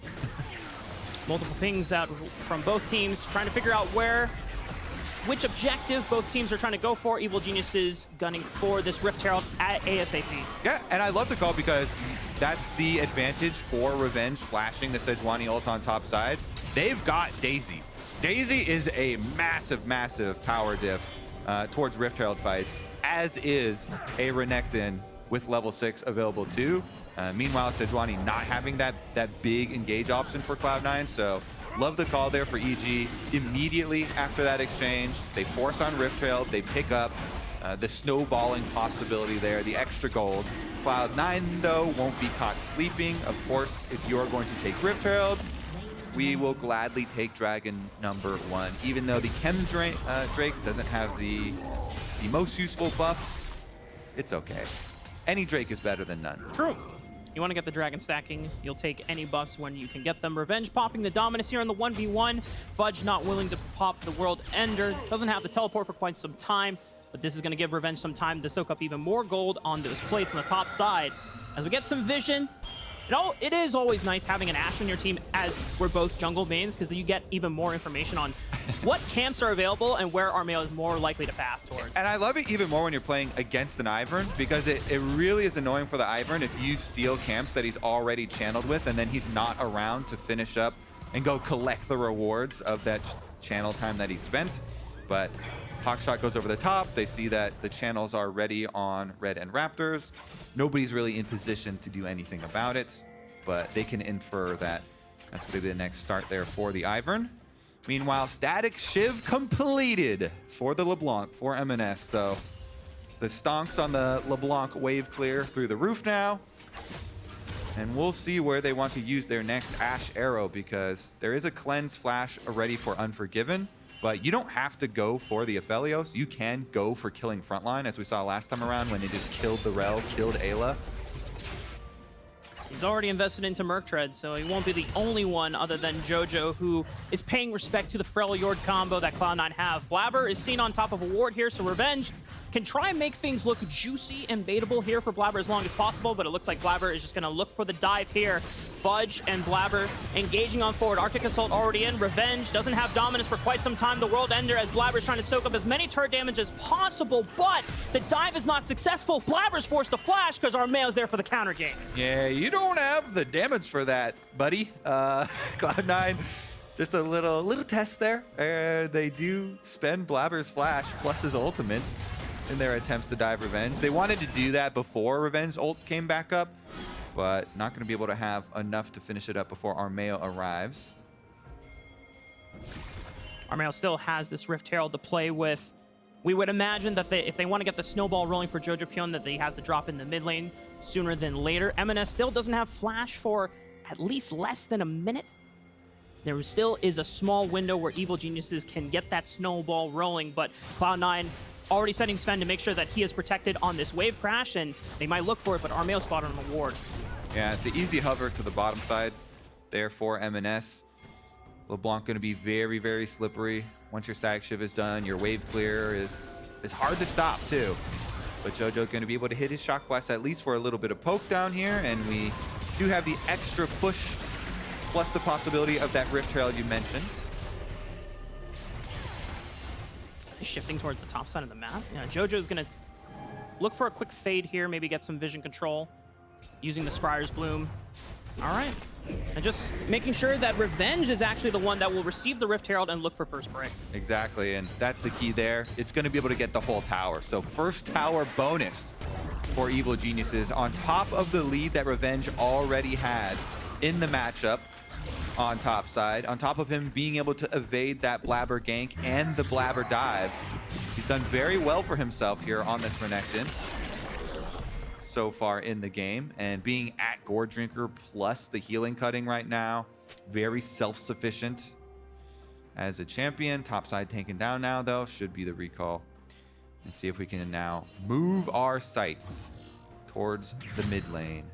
Multiple pings out from both teams, trying to figure out which objective both teams are trying to go for. Evil Geniuses gunning for this Rift Herald at ASAP. Yeah, and I love the call because that's the advantage for Revenge flashing the Sejuani ult on top side. They've got Daisy. Daisy is a massive, massive power diff towards Rift Herald fights, as is a Renekton with level 6 available too. Meanwhile, Sejuani not having that big engage option for Cloud9, so love the call there for EG. Immediately after that exchange, they force on Rift Herald, they pick up the snowballing possibility there, the extra gold. Cloud9, though, won't be caught sleeping. Of course, if you're going to take Rift Herald, we will gladly take Dragon number 1. Even though the Chem Drake doesn't have the most useful buff, it's okay. Any Drake is better than none. True. You want to get the Dragon stacking, you'll take any buffs when you can get them. Revenge popping the Dominus here on the 1v1. Fudge not willing to pop the World Ender. Doesn't have the teleport for quite some time, but this is going to give Revenge some time to soak up even more gold on those plates on the top side. As we get some vision, it is always nice having an Ashe on your team as we're both jungle mains, because you get even more information on what camps are available and where Armao is more likely to path towards. And I love it even more when you're playing against an Ivern, because it really is annoying for the Ivern if you steal camps that he's already channeled with and then he's not around to finish up and go collect the rewards of that channel time that he spent. But Hawkshot goes over the top. They see that the channels are ready on Red and Raptors. Nobody's really in position to do anything about it, but they can infer that that's going to be the next start there for the Ivern. Meanwhile, Static Shiv completed for the LeBlanc, for Emenes. So the stonks on the LeBlanc wave clear through the roof now. And we'll see where they want to use their next Ashe arrow, because there is a cleanse flash already for Unforgiven. But you don't have to go for the Aphelios. You can go for killing frontline, as we saw last time around when they just killed the Rell, killed Eyla. He's already invested into Merc Tread, so he won't be the only one other than Jojo who is paying respect to the Freljord combo that Cloud9 have. Blaber is seen on top of a ward here, so Revenge can try and make things look juicy and baitable here for Blaber as long as possible, but it looks like Blaber is just going to look for the dive here. Fudge and Blaber engaging on forward. Arctic Assault already in. Revenge doesn't have dominance for quite some time. The World Ender, as Blaber's trying to soak up as many turret damage as possible, but the dive is not successful. Blaber's forced to flash because Armao's there for the counter game. Yeah, you don't have the damage for that, buddy. Cloud9, just a little test there. They do spend Blaber's flash plus his ultimate in their attempts to dive Revenge. They wanted to do that before Revenge ult came back up, but not going to be able to have enough to finish it up before Armao arrives. Armao still has this Rift Herald to play with. We would imagine that if they want to get the snowball rolling for Jojopyun, that he has to drop in the mid lane sooner than later. Emenes still doesn't have flash for at least less than a minute. There still is a small window where Evil Geniuses can get that snowball rolling, but Cloud9 already setting Zven to make sure that he is protected on this wave crash, and they might look for it, but Armao spotted on the ward. Yeah, it's an easy hover to the bottom side there for Emenes. LeBlanc going to be very, very slippery. Once your Static Shiv is done, your wave clear is hard to stop too. But Jojo going to be able to hit his Shock Blast at least for a little bit of poke down here, and we do have the extra push plus the possibility of that Rift Herald you mentioned. shifting towards the top side of the map. Jojo's going to look for a quick fade here, maybe get some vision control using the Scryer's Bloom. All right. And just making sure that Revenge is actually the one that will receive the Rift Herald and look for first break. Exactly, and that's the key there. It's going to be able to get the whole tower. So first tower bonus for Evil Geniuses on top of the lead that Revenge already had in the matchup on top side, on top of him being able to evade that Blaber gank and the Blaber dive. He's done very well for himself here on this Renekton so far in the game, and being at Gourd Drinker plus the healing cutting right now, very self-sufficient as a champion. Topside taken down now though, should be the recall. And see if we can now move our sights towards the mid lane.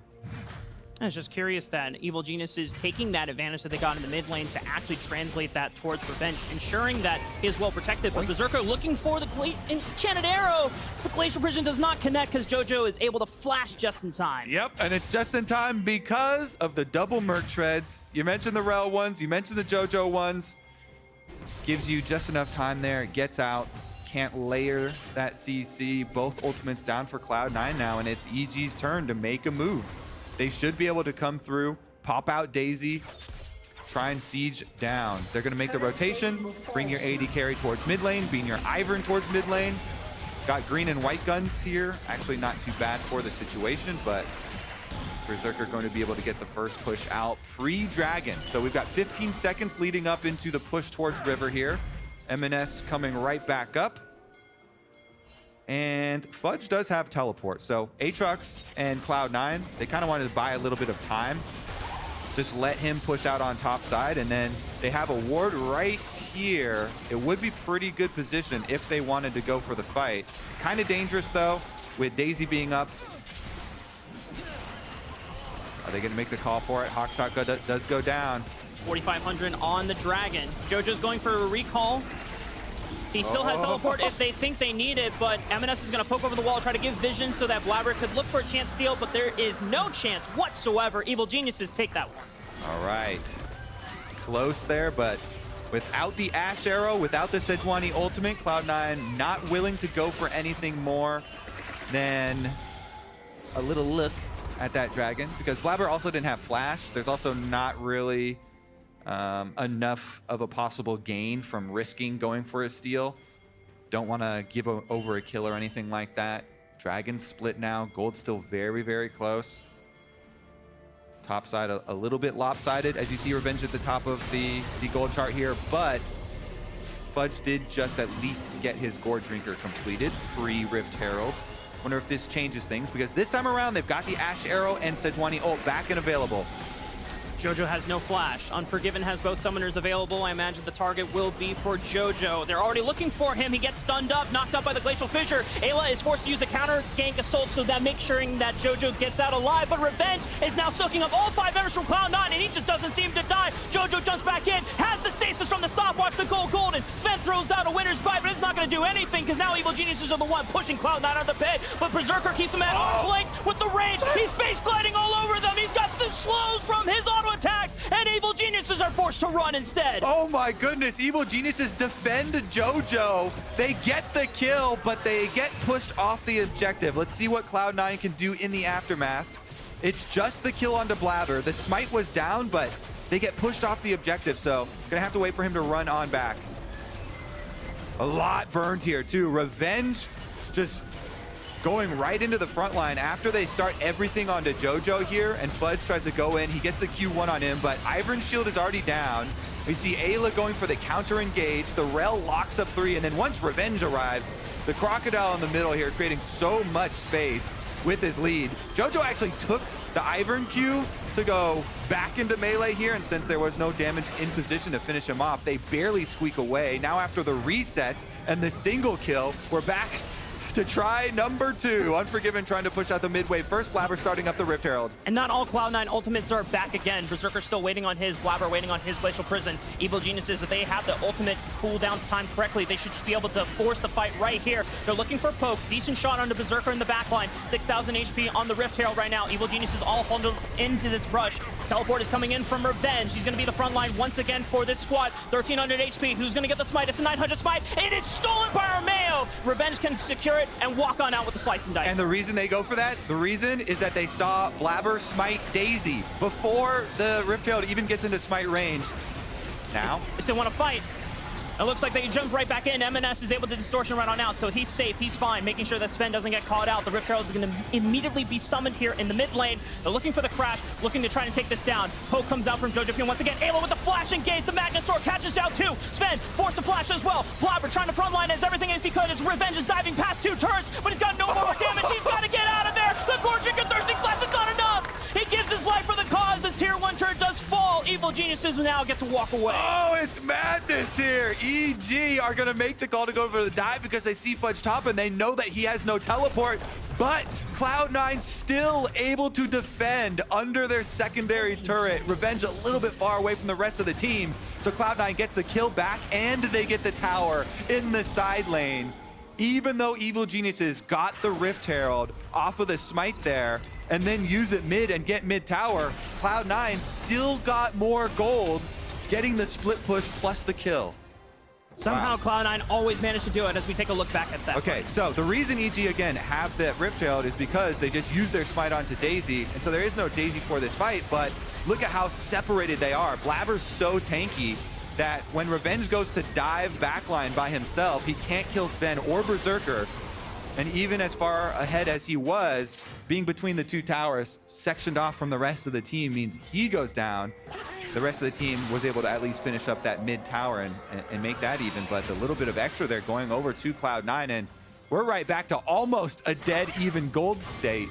I was just curious that Evil Genius is taking that advantage that they got in the mid lane to actually translate that towards Revenge, ensuring that he is well protected. But Berserker looking for the enchanted arrow. The Glacial Prison does not connect because Jojo is able to flash just in time. Yep, and it's just in time because of the double Merc Treads. You mentioned the Rell ones, you mentioned the Jojo ones. Gives you just enough time there, it gets out. Can't layer that CC. Both ultimates down for Cloud9 now, and it's EG's turn to make a move. They should be able to come through, pop out Daisy, try and siege down. They're going to make the rotation, bring your AD carry towards mid lane, being your Ivern towards mid lane. Got green and white guns here. Actually not too bad for the situation, but Berserker going to be able to get the first push out pre-Dragon. So we've got 15 seconds leading up into the push towards River here. Emenes coming right back up. And Fudge does have teleport. So Aatrox and Cloud9, they kind of wanted to buy a little bit of time. Just let him push out on top side. And then they have a ward right here. It would be pretty good position if they wanted to go for the fight. Kind of dangerous though, with Daisy being up. Are they going to make the call for it? Hawkshot does go down. 4,500 on the Dragon. Jojo's going for a recall. He still has teleport if they think they need it, but Emenes is going to poke over the wall, try to give vision so that Blaber could look for a chance steal, but there is no chance whatsoever. Evil Geniuses take that one. All right. Close there, but without the Ashe arrow, without the Sejuani ultimate, Cloud9 not willing to go for anything more than a little look at that Dragon, because Blaber also didn't have flash. There's also not really enough of a possible gain from risking going for a steal. Don't want to give over a kill or anything like that. Dragon split now. Gold still very, very close. Top side a little bit lopsided as you see Revenge at the top of the gold chart here, but Fudge did just at least get his Gourd Drinker completed pre-Rift Herald. Wonder if this changes things, because this time around they've got the Ashe arrow and Sejuani ult back and available. Jojo has no flash. Unforgiven has both summoners available. I imagine the target will be for Jojo. They're already looking for him. He gets stunned up, knocked up by the Glacial Fissure. Eyla is forced to use the counter gank assault, so that makes sure that Jojo gets out alive. But Revenge is now soaking up all 5 members from Cloud9, and he just doesn't seem to die. Jojo jumps back in, has the stasis from the stopwatch, the golden. Zven throws out a winner's bite, but it's not going to do anything because now Evil Geniuses are the one pushing Cloud9 out of the pit. But Berserker keeps him at arm's length with the range. He's space gliding all over them. He's got the slows from his auto attacks, and Evil Geniuses are forced to run instead. Oh my goodness, Evil Geniuses defend Jojo. They get the kill, but they get pushed off the objective. Let's see what Cloud9 can do in the aftermath. It's just the kill onto Blaber. The smite was down, but they get pushed off the objective, so gonna have to wait for him to run on back. A lot burned here too. Revenge just going right into the front line after they start everything onto Jojo here, and Fudge tries to go in. He gets the Q1 on him, but Ivern's shield is already down. We see Eyla going for the counter engage. The Rell locks up 3, and then once Revenge arrives, the Crocodile in the middle here creating so much space with his lead. Jojo actually took the Ivern Q to go back into melee here, and since there was no damage in position to finish him off, they barely squeak away. Now after the reset and the single kill, we're back to try number 2. Unforgiven trying to push out the mid wave first. Blaber starting up the Rift Herald. And not all Cloud9 ultimates are back again. Berserker still waiting on his, Blaber waiting on his Glacial Prison. Evil Geniuses, if they have the ultimate cooldowns timed correctly, they should just be able to force the fight right here. They're looking for poke. Decent shot on the Berserker in the backline. 6,000 HP on the Rift Herald right now. Evil Geniuses all holding into this brush. Teleport is coming in from Revenge. He's going to be the front line once again for this squad. 1,300 HP. Who's going to get the smite? It's a 900 smite. It is stolen by Armao. Revenge can secure it and walk on out with the slice and dice. And the reason they go for that, the reason is that they saw Blaber smite Daisy before the Rift Herald even gets into smite range. Now, they still want to fight. It looks like they jump right back in. Emenes is able to distortion run on out, so he's safe, he's fine, making sure that Zven doesn't get caught out. The Rift Herald is going to immediately be summoned here in the mid lane. They're looking for the crash, looking to try to take this down. Poke comes out from Jojopyun once again. Eyla with the flash engage. The Magnet Sword catches down too. Zven forced to flash as well. Blaber trying to frontline as everything as he could. His Revenge is diving past 2 turns, but he's got no more damage. He's got to get out of there. The Gorging and Thirsting Slash is not enough. He gives his life for the cause as tier 1 turret does fall. Evil Geniuses now get to walk away. Oh, it's madness here. EG are going to make the call to go for the dive because they see Fudge top and they know that he has no teleport. But Cloud9 still able to defend under their secondary turret. Revenge a little bit far away from the rest of the team. So Cloud9 gets the kill back and they get the tower in the side lane. Even though Evil Geniuses got the Rift Herald off of the smite there and then use it mid and get mid tower, Cloud9 still got more gold, getting the split push plus the kill. Somehow Cloud9 always managed to do it as we take a look back at that. Okay, so the reason EG again have that Rift Herald is because they just use their smite onto Daisy, and so there is no Daisy for this fight, but look at how separated they are. Blaber's so tanky that when Revenge goes to dive backline by himself, he can't kill Zven or Berserker. And even as far ahead as he was, being between the 2 towers, sectioned off from the rest of the team means he goes down. The rest of the team was able to at least finish up that mid tower and make that even, but a little bit of extra there going over to Cloud9, and we're right back to almost a dead even gold state.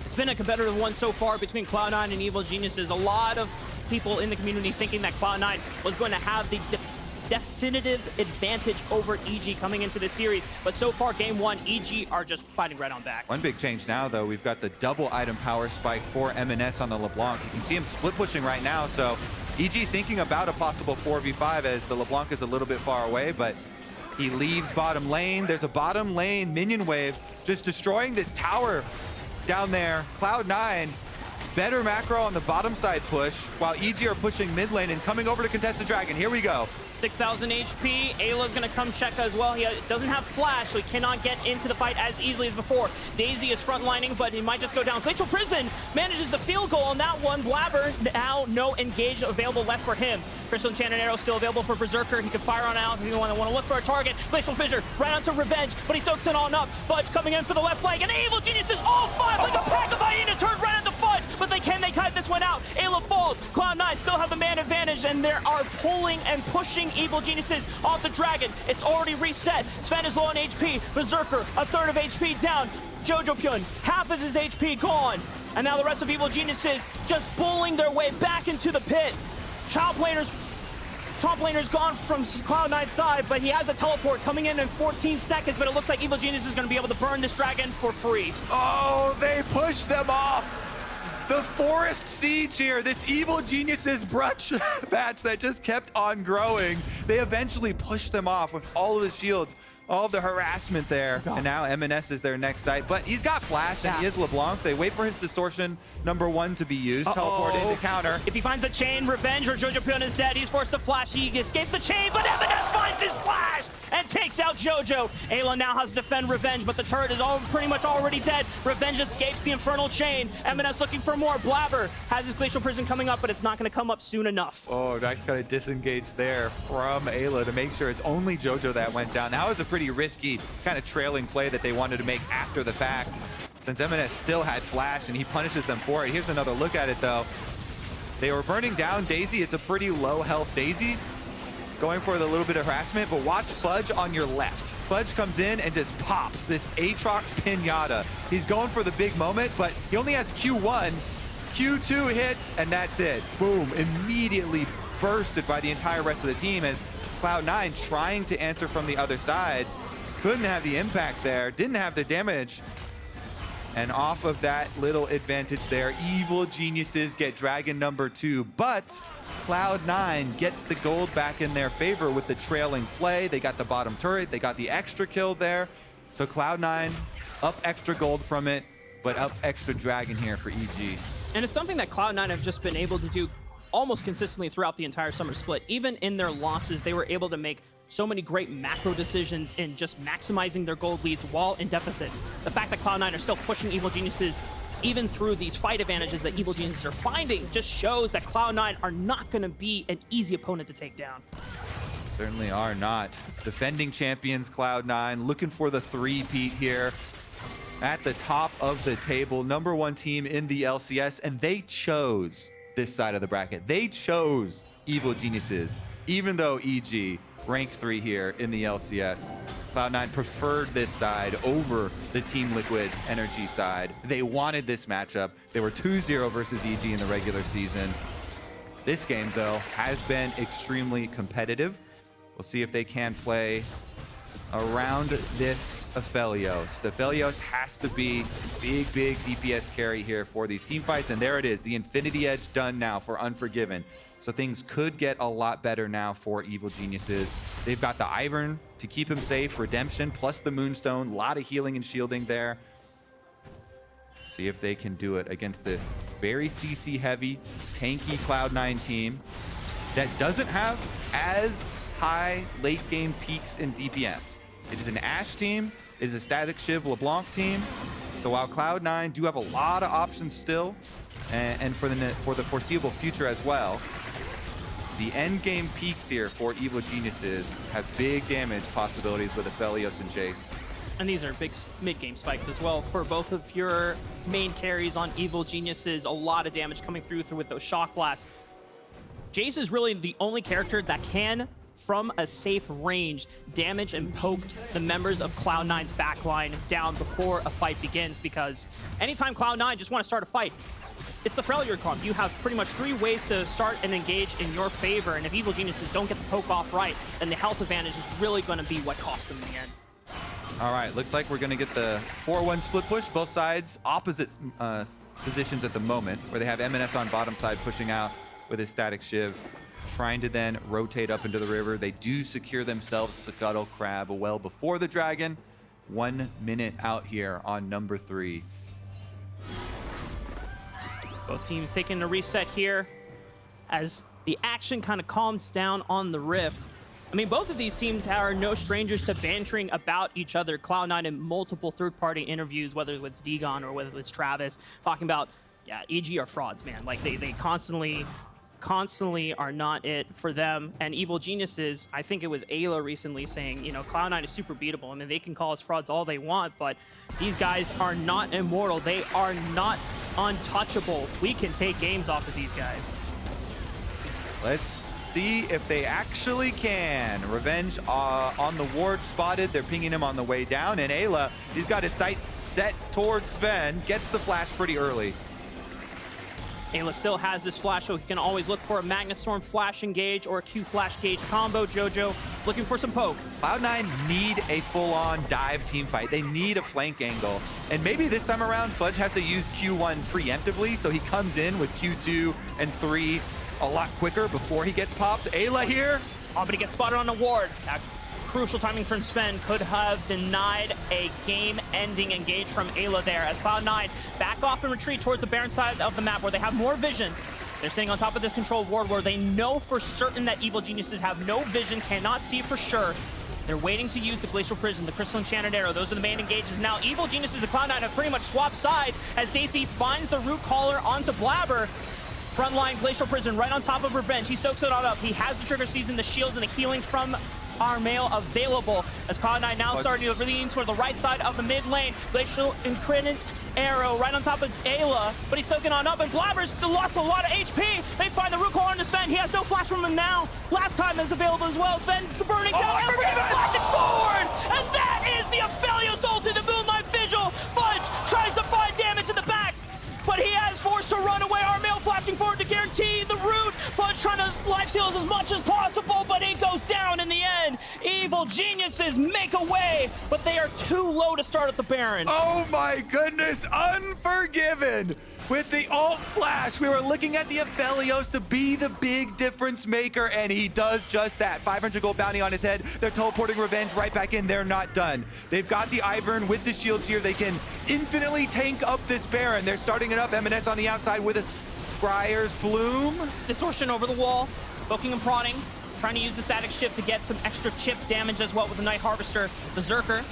It's been a competitive one so far between Cloud9 and Evil Geniuses. A lot of people in the community thinking that Cloud9 was going to have the definitive advantage over EG coming into the series, but so far game 1, EG are just fighting right on back. One big change now though, we've got the double item power spike for Emenes on the LeBlanc. You can see him split pushing right now, so EG thinking about a possible 4v5 as the LeBlanc is a little bit far away, but he leaves bottom lane. There's a bottom lane minion wave just destroying this tower down there. Cloud9 better macro on the bottom side push while EG are pushing mid lane and coming over to contest the dragon. Here we go. 6,000 HP. Ayla's going to come check as well. He doesn't have flash, so he cannot get into the fight as easily as before. Daisy is frontlining, but he might just go down. Glacial Prison manages the field goal on that one. Blaber now no engage available left for him. Crystal Enchanted Arrow still available for Berserker. He can fire on out if you want to look for a target. Glacial Fissure right onto Revenge, but he soaks it on up. Fudge coming in for the left flank, and Evil Geniuses all 5 like a pack of hyenas turned right into Fudge, but they kite this one out. Ayla falls. Cloud9 still have the man advantage, and they are pulling and pushing Evil Geniuses off the dragon. It's already reset. Zven is low on HP. Berserker, a third of HP down. Jojopyun, half of his HP gone. And now the rest of Evil Geniuses just bullying their way back into the pit. Top laner's gone from Cloud9's side, but he has a teleport coming in 14 seconds, but it looks like Evil Genius is going to be able to burn this dragon for free. Oh, they pushed them off. The Forest Siege here, this Evil Geniuses brunch match that just kept on growing. They eventually pushed them off with all of the shields, all of the harassment there. And now Emenes is their next sight, but he's got flash and he is LeBlanc. They wait for his distortion #1 to be used. Teleport into counter. If he finds a chain, Revenge or Jojopyun is dead. He's forced to flash. He escapes the chain, but Emenes finds his flash and takes out Jojo. Ayla now has to defend Revenge, but the turret is pretty much already dead. Revenge escapes the Infernal Chain. Emenes looking for more. Blaber has his Glacial Prison coming up, but it's not going to come up soon enough. Oh, nice kind of disengage there from Ayla to make sure it's only Jojo that went down. That was a pretty risky kind of trailing play that they wanted to make after the fact, since Emenes still had flash and he punishes them for it. Here's another look at it though. They were burning down Daisy. It's a pretty low health Daisy, going for the little bit of harassment, but watch Fudge on your left. Fudge comes in and just pops this Aatrox pinata. He's going for the big moment, but he only has Q1. Q2 hits, and that's it. Boom, immediately bursted by the entire rest of the team as Cloud9 trying to answer from the other side. couldn't have the impact there, didn't have the damage. And off of that little advantage there, Evil Geniuses get Dragon number 2, but Cloud9 get the gold back in their favor with the trailing play. They got the bottom turret, they got the extra kill there. So Cloud9 up extra gold from it, but up extra Dragon here for EG. And it's something that Cloud9 have just been able to do almost consistently throughout the entire summer split. Even in their losses, they were able to make so many great macro decisions in just maximizing their gold leads while in deficits. The fact that Cloud9 are still pushing Evil Geniuses even through these fight advantages that Evil Geniuses are finding just shows that Cloud9 are not going to be an easy opponent to take down. Certainly are not. Defending champions Cloud9 looking for the three-peat here at the top of the table. #1 team in the LCS, and they chose this side of the bracket. They chose Evil Geniuses, even though EG rank 3 here in the LCS. Cloud9 preferred this side over the Team Liquid Energy side. They wanted this matchup. They were 2-0 versus EG in the regular season. This game, though, has been extremely competitive. We'll see if they can play around this Aphelios. The Aphelios has to be big DPS carry here for these team fights, and there it is, the Infinity Edge done now for Unforgiven. So things could get a lot better now for Evil Geniuses. They've got the Ivern to keep him safe, Redemption, plus the Moonstone. A lot of healing and shielding there. See if they can do it against this very CC-heavy, tanky Cloud9 team that doesn't have as high late-game peaks in DPS. It is an Ashe team, it is a Static Shiv LeBlanc team. So while Cloud9 do have a lot of options still, and for the foreseeable future as well, the end game peaks here for Evil Geniuses have big damage possibilities with Aphelios and Jayce. And these are big mid-game spikes as well for both of your main carries on Evil Geniuses. A lot of damage coming through with those shock blasts. Jayce is really the only character that can, from a safe range, damage and poke the members of Cloud9's backline down before a fight begins, because anytime Cloud9 just want to start a fight, it's the Freljord comp. You have pretty much 3 ways to start and engage in your favor, and if Evil Geniuses don't get the poke off right, then the health advantage is really going to be what costs them in the end. All right, looks like we're going to get the 4-1 split push. Both sides opposite positions at the moment, where they have Emenes on bottom side pushing out with his Static Shiv, trying to then rotate up into the river. They do secure themselves Scuttle Crab well before the Dragon. 1 minute out here on #3. Both teams taking a reset here as the action kind of calms down on the Rift. I mean, both of these teams are no strangers to bantering about each other. Cloud9 in multiple third-party interviews, whether it's Degon or whether it's Travis, talking about, yeah, EG are frauds, man. Like, they constantly are not it for them. And Evil Geniuses, I think it was Eyla recently saying, you know, Cloud9 is super beatable. I mean, they can call us frauds all they want, but these guys are not immortal. They are not untouchable. We can take games off of these guys. Let's see if they actually can. Revenge on the ward spotted. They're pinging him on the way down, and Eyla, he's got his sight set towards Zven, gets the flash pretty early. Eyla still has this flash, so he can always look for a Magnet Storm flash engage or a Q flash gauge combo. Jojo looking for some poke. Cloud9 need a full-on dive team fight. They need a flank angle. And maybe this time around, Fudge has to use Q1 preemptively, so he comes in with Q2 and 3 a lot quicker before he gets popped. Eyla here. Oh, but he gets spotted on the ward. That crucial timing from Zven could have denied a game-ending engage from Eyla there, as Cloud9 back off and retreat towards the Baron side of the map where they have more vision. They're sitting on top of this controlled ward where they know for certain that Evil Geniuses have no vision, cannot see for sure. They're waiting to use the Glacial Prison, the Crystal Enchanted Arrow. Those are the main engages. Now, Evil Geniuses and Cloud9 have pretty much swapped sides as Daisy finds the Root Caller onto Blaber. Frontline Glacial Prison right on top of Revenge. He soaks it all up. He has the Trigger Season, the shields, and the healing from Armao available as Cloud9 now starting to lean toward the right side of the mid lane. Glacial Enchanted Arrow right on top of Eyla, but he's soaking on up, and Blaber's still lost a lot of HP. They find the Root Caller on Zven. He has no flash from him now. Last time is available as well. Zven burning down, flashing forward, and that is the Aphelios ult in the Moonlight Vigil. Fudge tries to find damage in the back, but he has forced to run away. Armao flashing forward to guarantee the root. Fudge trying to life steal as much as possible, but he goes down in the end. Evil Evil Geniuses make a way, but they are too low to start at the Baron. Oh my goodness, Unforgiven with the ult flash. We were looking at the Aphelios to be the big difference maker, and he does just that. 500 gold bounty on his head. They're teleporting Revenge right back in. They're not done. They've got the Ivern with the shields here. They can infinitely tank up this Baron. They're starting it up. Emenes on the outside with a Scryer's Bloom. Distortion over the wall, poking and prodding, trying to use the static chip to get some extra chip damage as well with the Night Harvester. Berserker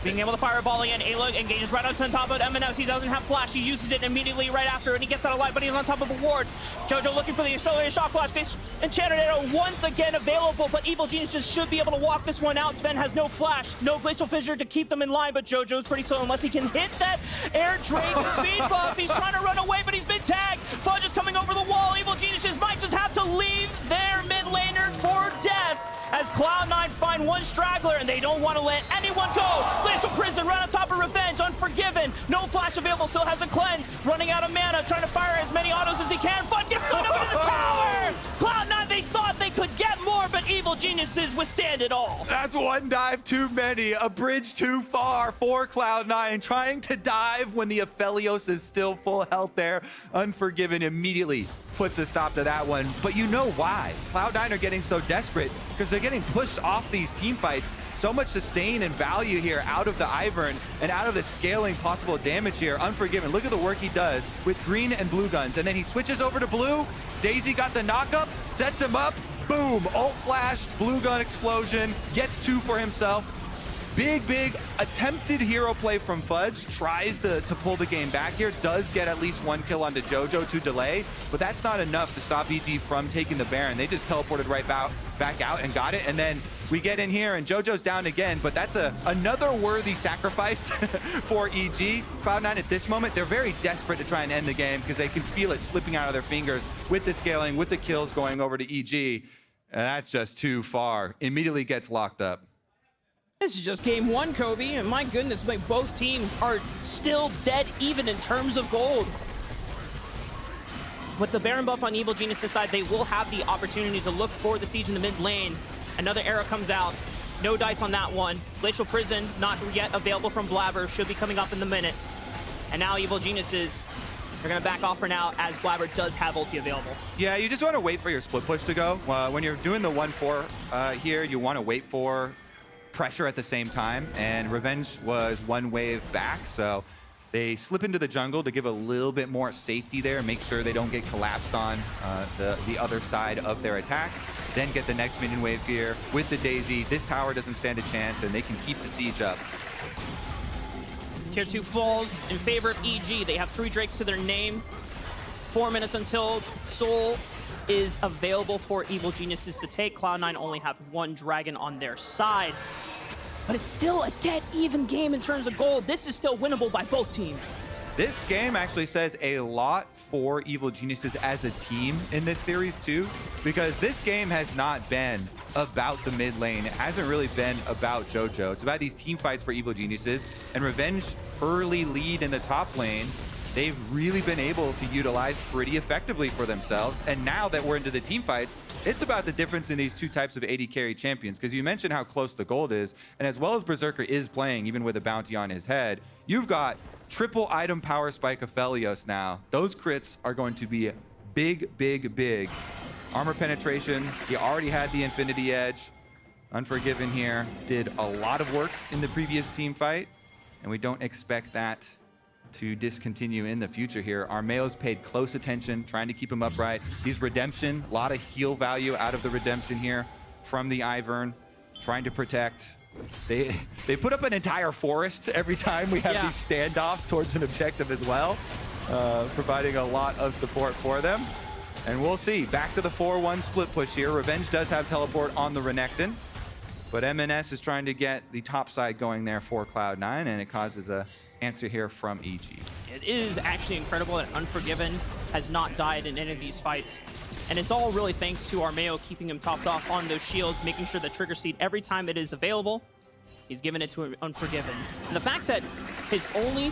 being able to fireball again. Eyla engages right on top of Emenes. He doesn't have flash. He uses it immediately right after, and he gets out alive, but he's on top of a ward. Jojo looking for the accelerated shock flash. This Enchanted Arrow once again available, but Evil Geniuses should be able to walk this one out. Zven has no flash, no Glacial Fissure to keep them in line, but Jojo's pretty slow unless he can hit that Air Dragon speed buff. He's trying to run away, but he's been tagged. Fudge is coming over the wall. Evil Geniuses might just have to leave their mid laner for death as Cloud9 find one straggler, and they don't want to let anyone go. Glacial Prison right on top of Revenge. Unforgiven, no flash available, still has a cleanse. Running out of mana, trying to fire as many autos as he can. Fudge gets thrown up into the tower. Cloud9, they thought they could get more, but Evil Geniuses withstand it all. That's one dive too many, a bridge too far for Cloud9, trying to dive when the Aphelios is still full health there. Unforgiven immediately puts a stop to that one, but you know why. Cloud9 are getting so desperate because they're getting pushed off these team fights. So much sustain and value here out of the Ivern and out of the scaling possible damage here. Unforgiven, look at the work he does with green and blue guns, and then he switches over to blue. Daisy got the knockup, sets him up, boom, ult flash, blue gun explosion, gets 2 for himself. Big attempted hero play from Fudge, tries to pull the game back here, does get at least 1 kill onto Jojo to delay, but that's not enough to stop EG from taking the Baron. They just teleported right back out and got it, and then we get in here and Jojo's down again, but that's another worthy sacrifice for EG. Cloud9 at this moment, they're very desperate to try and end the game because they can feel it slipping out of their fingers with the scaling, with the kills going over to EG, and that's just too far. Immediately gets locked up. This is just game 1, Kobe, and my goodness, like both teams are still dead even in terms of gold. With the Baron buff on Evil Genius' side, they will have the opportunity to look for the siege in the mid lane. Another arrow comes out. No dice on that one. Glacial Prison, not yet available from Blaber, should be coming up in the minute. And now Evil Geniuses, they're going to back off for now as Blaber does have ulti available. Yeah, you just want to wait for your split push to go. When you're doing the 1-4 here, you want to wait for pressure at the same time, and Revenge was 1 wave back, so they slip into the jungle to give a little bit more safety there, make sure they don't get collapsed on the other side of their attack, then get the next minion wave here with the Daisy. This tower doesn't stand a chance, and they can keep the siege up. Tier 2 falls in favor of EG. They have 3 Drakes to their name. 4 minutes until Soul is available for Evil Geniuses to take. Cloud9 only have 1 dragon on their side. But it's still a dead even game in terms of gold. This is still winnable by both teams. This game actually says a lot for Evil Geniuses as a team in this series too, because this game has not been about the mid lane. It hasn't really been about Jojo. It's about these team fights for Evil Geniuses, and Revenge early lead in the top lane they've really been able to utilize pretty effectively for themselves. And now that we're into the team fights, it's about the difference in these 2 types of AD carry champions, because you mentioned how close the gold is, and as well as Berserker is playing, even with a bounty on his head, you've got triple item power spike Aphelios now. Those crits are going to be big. Armor penetration, he already had the Infinity Edge. Unforgiven here did a lot of work in the previous team fight, and we don't expect that to discontinue in the future here. Armao's paid close attention, trying to keep him upright. He's redemption, a lot of heal value out of the redemption here from the Ivern, trying to protect. They put up an entire forest every time we have these standoffs towards an objective as well, providing a lot of support for them. And we'll see, back to the 4-1 split push here. Revenge does have teleport on the Renekton, but Emenes is trying to get the top side going there for Cloud9, and it causes a answer here from EG. It is actually incredible that Unforgiven has not died in any of these fights. And it's all really thanks to Armao keeping him topped off on those shields, making sure that Trigger Seed, every time it is available, he's giving it to Unforgiven. And the fact that his only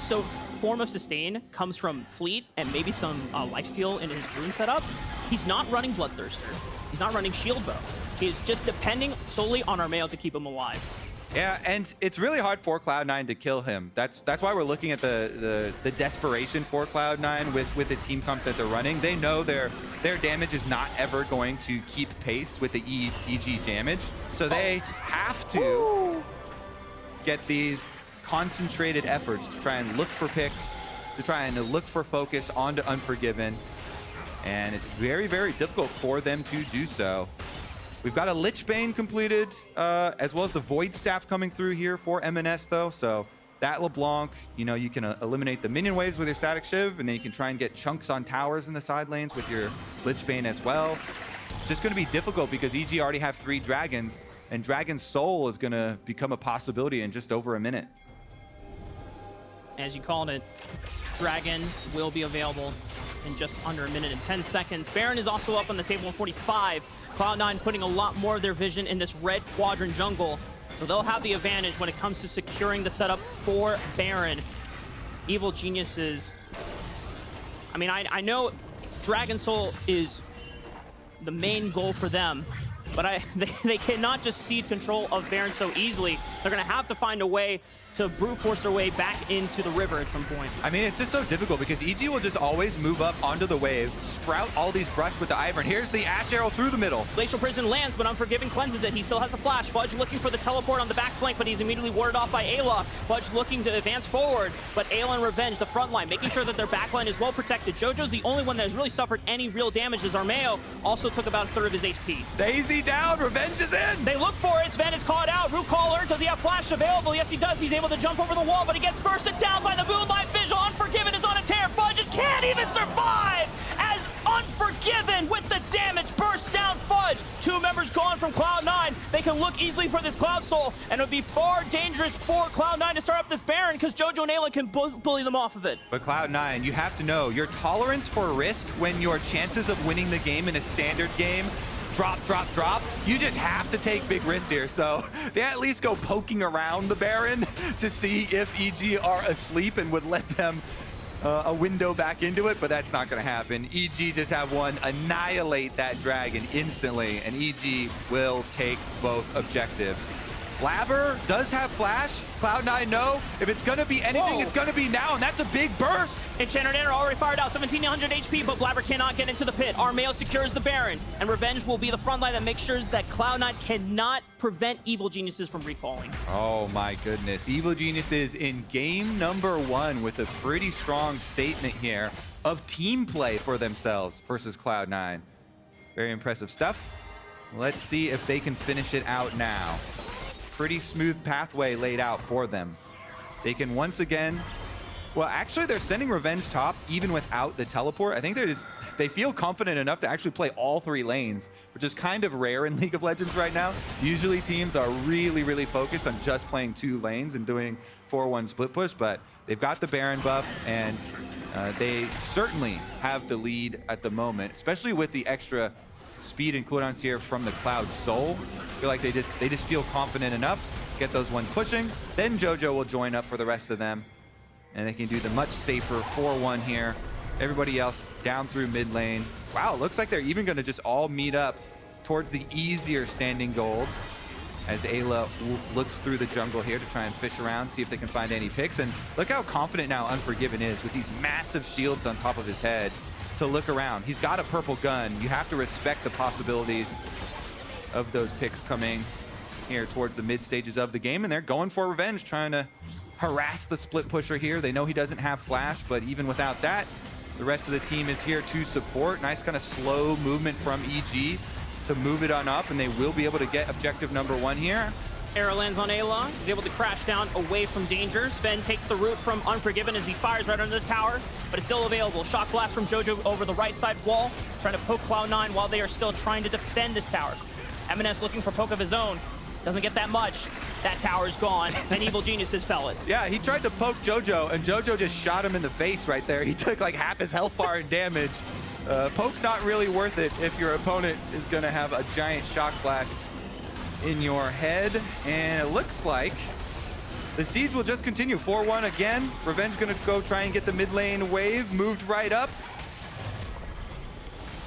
form of sustain comes from Fleet and maybe some lifesteal in his rune setup, he's not running Bloodthirster. He's not running Shield Bow. He's just depending solely on Armao to keep him alive. Yeah, and it's really hard for Cloud9 to kill him. That's why we're looking at the desperation for Cloud9 with the team comp that they're running. They know their damage is not ever going to keep pace with the EG damage, so they have to get these concentrated efforts to try and look for picks, to try and look for focus onto Unforgiven, and it's very, very difficult for them to do so. We've got a Lich Bane completed, as well as the Void Staff coming through here for Emenes, though. So that LeBlanc, you know, you can eliminate the minion waves with your Static Shiv, and then you can try and get chunks on towers in the side lanes with your Lich Bane as well. It's just going to be difficult because EG already have 3 dragons, and Dragon's Soul is going to become a possibility in just over a minute. As you called it, Dragon will be available in just under a minute and 10 seconds. Baron is also up on the table in 45. Cloud9 putting a lot more of their vision in this red quadrant jungle, so they'll have the advantage when it comes to securing the setup for Baron. Evil Geniuses, I mean, I know Dragon Soul is the main goal for them, but they cannot just cede control of Baron so easily. They're going to have to find a way to brute force their way back into the river at some point. I mean, it's just so difficult because EG will just always move up onto the wave, sprout all these brush with the Ivern. Here's the Ashe arrow through the middle. Glacial Prison lands, but Unforgiven cleanses it. He still has a flash. Fudge looking for the teleport on the back flank, but he's immediately warded off by Eyla. Fudge looking to advance forward, but Eyla and Revenge, the front line, making sure that their back line is well protected. Jojo's the only one that has really suffered any real damage, as Armao also took about a third of his HP. Daisy down, Revenge is in! They look for it. Zven is caught out. Root Caller, does he have flash available? Yes, he does. He's able to jump over the wall, but he gets bursted down by the Moonlight Visual. Unforgiven is on a tear. Fudge can't even survive as Unforgiven with the damage bursts down Fudge. 2 members gone from Cloud9. They can look easily for this Cloud Soul, and it would be far dangerous for Cloud9 to start up this Baron because Jojo and Eyla can bully them off of it. But Cloud9, you have to know your tolerance for risk when your chances of winning the game in a standard game drop. You just have to take big risks here. So they at least go poking around the Baron to see if EG are asleep and would let them a window back into it, but that's not going to happen. EG just have one annihilate that dragon instantly, and EG will take both objectives. Blaber does have flash. Cloud9 know if it's going to be anything, it's going to be now, and that's a big burst. Enchanted Enter already fired out, 1700 HP, but Blaber cannot get into the pit. Armao secures the Baron, and Revenge will be the front line that makes sure that Cloud9 cannot prevent Evil Geniuses from recalling. Oh my goodness. Evil Geniuses in game number 1 with a pretty strong statement here of team play for themselves versus Cloud9. Very impressive stuff. Let's see if they can finish it out now. Pretty smooth pathway laid out for them. They can once again, well, actually they're sending Revenge top even without the teleport. I think they feel confident enough to actually play all 3 lanes, which is kind of rare in League of Legends right now. Usually teams are really focused on just playing 2 lanes and doing 4-1 split push, but they've got the Baron buff, and they certainly have the lead at the moment, especially with the extra speed and cooldowns here from the Cloud Soul. I feel like they just feel confident enough, get those ones pushing, then Jojo will join up for the rest of them, and they can do the much safer 4-1 here. Everybody else down through mid lane. Wow, looks like they're even going to just all meet up towards the easier standing gold as Eyla looks through the jungle here to try and fish around, see if they can find any picks. And look how confident now Unforgiven is with these massive shields on top of his head to look around. He's got a purple gun. You have to respect the possibilities of those picks coming here towards the mid stages of the game, and they're going for Revenge, trying to harass the split pusher here. They know he doesn't have flash, but even without that, the rest of the team is here to support. Nice kind of slow movement from EG to move it on up, and they will be able to get objective number 1 here. Arrow lands on Eyla. He's able to crash down away from danger. Zven takes the root from Unforgiven as he fires right under the tower, but it's still available. Shock blast from Jojo over the right side wall, trying to poke Cloud9 while they are still trying to defend this tower. Emenes looking for poke of his own. Doesn't get that much. That tower is gone, and Evil Geniuses fell it. Yeah, he tried to poke Jojo, and Jojo just shot him in the face right there. He took like half his health bar in damage. Poke's not really worth it if your opponent is going to have a giant shock blast in your head. And it looks like the siege will just continue. 4-1 again. Revenge gonna go try and get the mid lane wave, moved right up.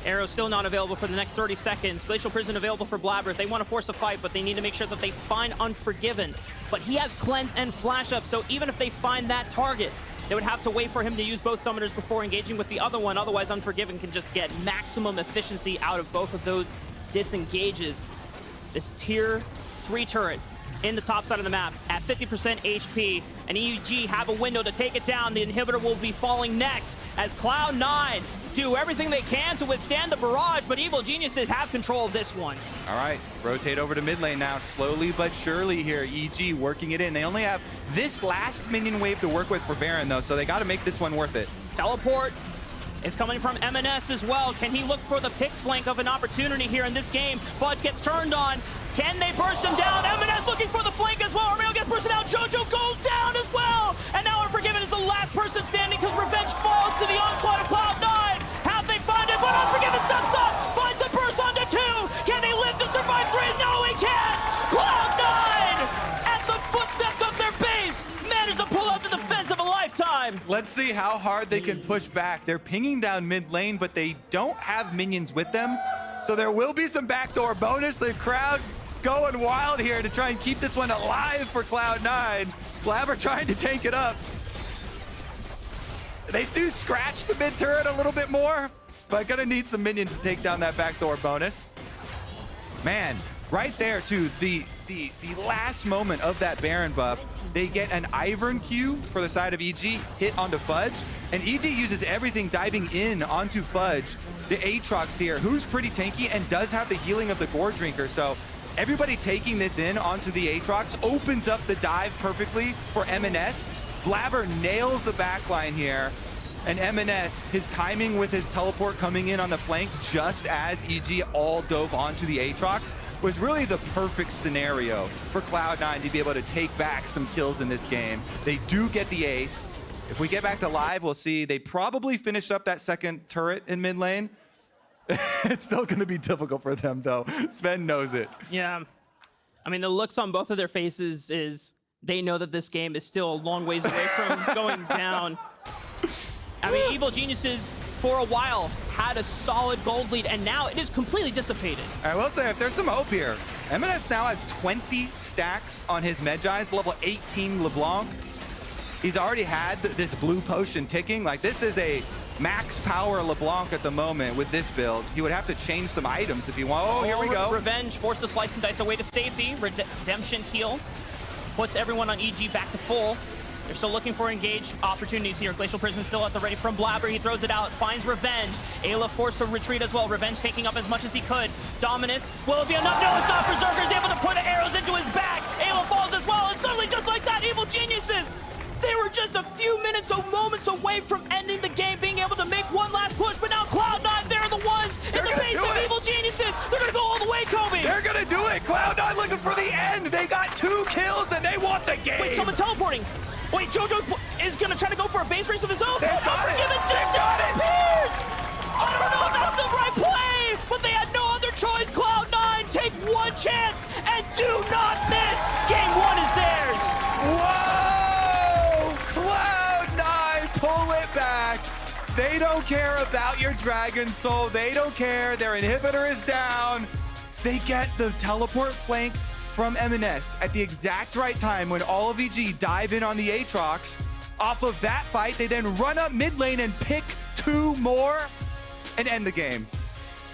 Arrow still not available for the next 30 seconds. Glacial Prison available for Blaber. They want to force a fight, but they need to make sure that they find Unforgiven. But he has Cleanse and Flash up, so even if they find that target, they would have to wait for him to use both summoners before engaging with the other one. Otherwise, Unforgiven can just get maximum efficiency out of both of those disengages. This tier 3 turret in the top side of the map at 50% HP, and EG have a window to take it down. The inhibitor will be falling next as Cloud9 do everything they can to withstand the barrage, but Evil Geniuses have control of this one. All right, rotate over to mid lane now, slowly but surely here. EG working it in. They only have this last minion wave to work with for Baron, though, so they got to make this one worth it. Teleport is coming from Emenes as well. Can he look for the pick flank of an opportunity here in this game? Fudge gets turned on. Can they burst him down? Emenes looking for the flank as well. Armao gets bursted out. Jojo goes down as well. And now Unforgiven is the last person standing because Revenge falls to the onslaught of Cloud9. Have they found it? But Unforgiven steps up, finds a burst onto 2. Can he live to survive 3? No, he can't. Cloud9 at the footsteps of their base managed to pull out the defense of a lifetime. Let's see how hard they can push back. They're pinging down mid lane, but they don't have minions with them. So there will be some backdoor bonus. The crowd going wild here to try and keep this one alive for Cloud9. Blaber trying to tank it up. They do scratch the mid turret a little bit more, but gonna need some minions to take down that backdoor bonus. Man, right there too, the last moment of that Baron buff, they get an Ivern Q for the side of EG, hit onto Fudge, and EG uses everything diving in onto Fudge. The Aatrox here, who's pretty tanky and does have the healing of the Gore Drinker, so everybody taking this in onto the Aatrox opens up the dive perfectly for Emenes. Blaber nails the backline here, and Emenes, his timing with his teleport coming in on the flank just as EG all dove onto the Aatrox was really the perfect scenario for Cloud9 to be able to take back some kills in this game. They do get the ace. If we get back to live, we'll see they probably finished up that second turret in mid lane. It's still going to be difficult for them, though. Zven knows it. Yeah. I mean, the looks on both of their faces is they know that this game is still a long ways away from going down. I mean, Evil Geniuses, for a while, had a solid gold lead, and now it is completely dissipated. I will say, if there's some hope here, Emenes now has 20 stacks on his Medjai's, level 18 LeBlanc. He's already had this blue potion ticking. Like, this is a max power LeBlanc at the moment with this build. He would have to change some items if he wants. Oh, here we go. Revenge forced to slice and dice away to safety. Redemption heal puts everyone on EG back to full. They're still looking for engaged opportunities here. Glacial Prison still at the ready from Blaber. He throws it out, finds Revenge. Eyla forced to retreat as well. Revenge taking up as much as he could. Dominus, will it be enough? No, it's not. Berserker is able to put the arrows into his back. Eyla falls as well, and suddenly, just like that, Evil Geniuses, they were just a few minutes or moments away from ending the game, being able to make one last push, but now Cloud9, they're the ones in the base of Evil Geniuses. They're gonna go all the way, Kobe. They're gonna do it. Cloud9 looking for the end. They got 2 kills and they want the game. Wait, someone's teleporting. Wait, Jojo is gonna try to go for a base race of his own. They've got it. They've got it. I don't know if that's the right play, but they had no other choice. Cloud9, take one chance and do not miss. Game 1 is theirs. Whoa! Cloud9, pull it back. They don't care about your Dragon Soul. They don't care. Their inhibitor is down. They get the teleport flank from Emenes at the exact right time when all of EG dive in on the Aatrox. Off of that fight, they then run up mid lane and pick 2 more and end the game.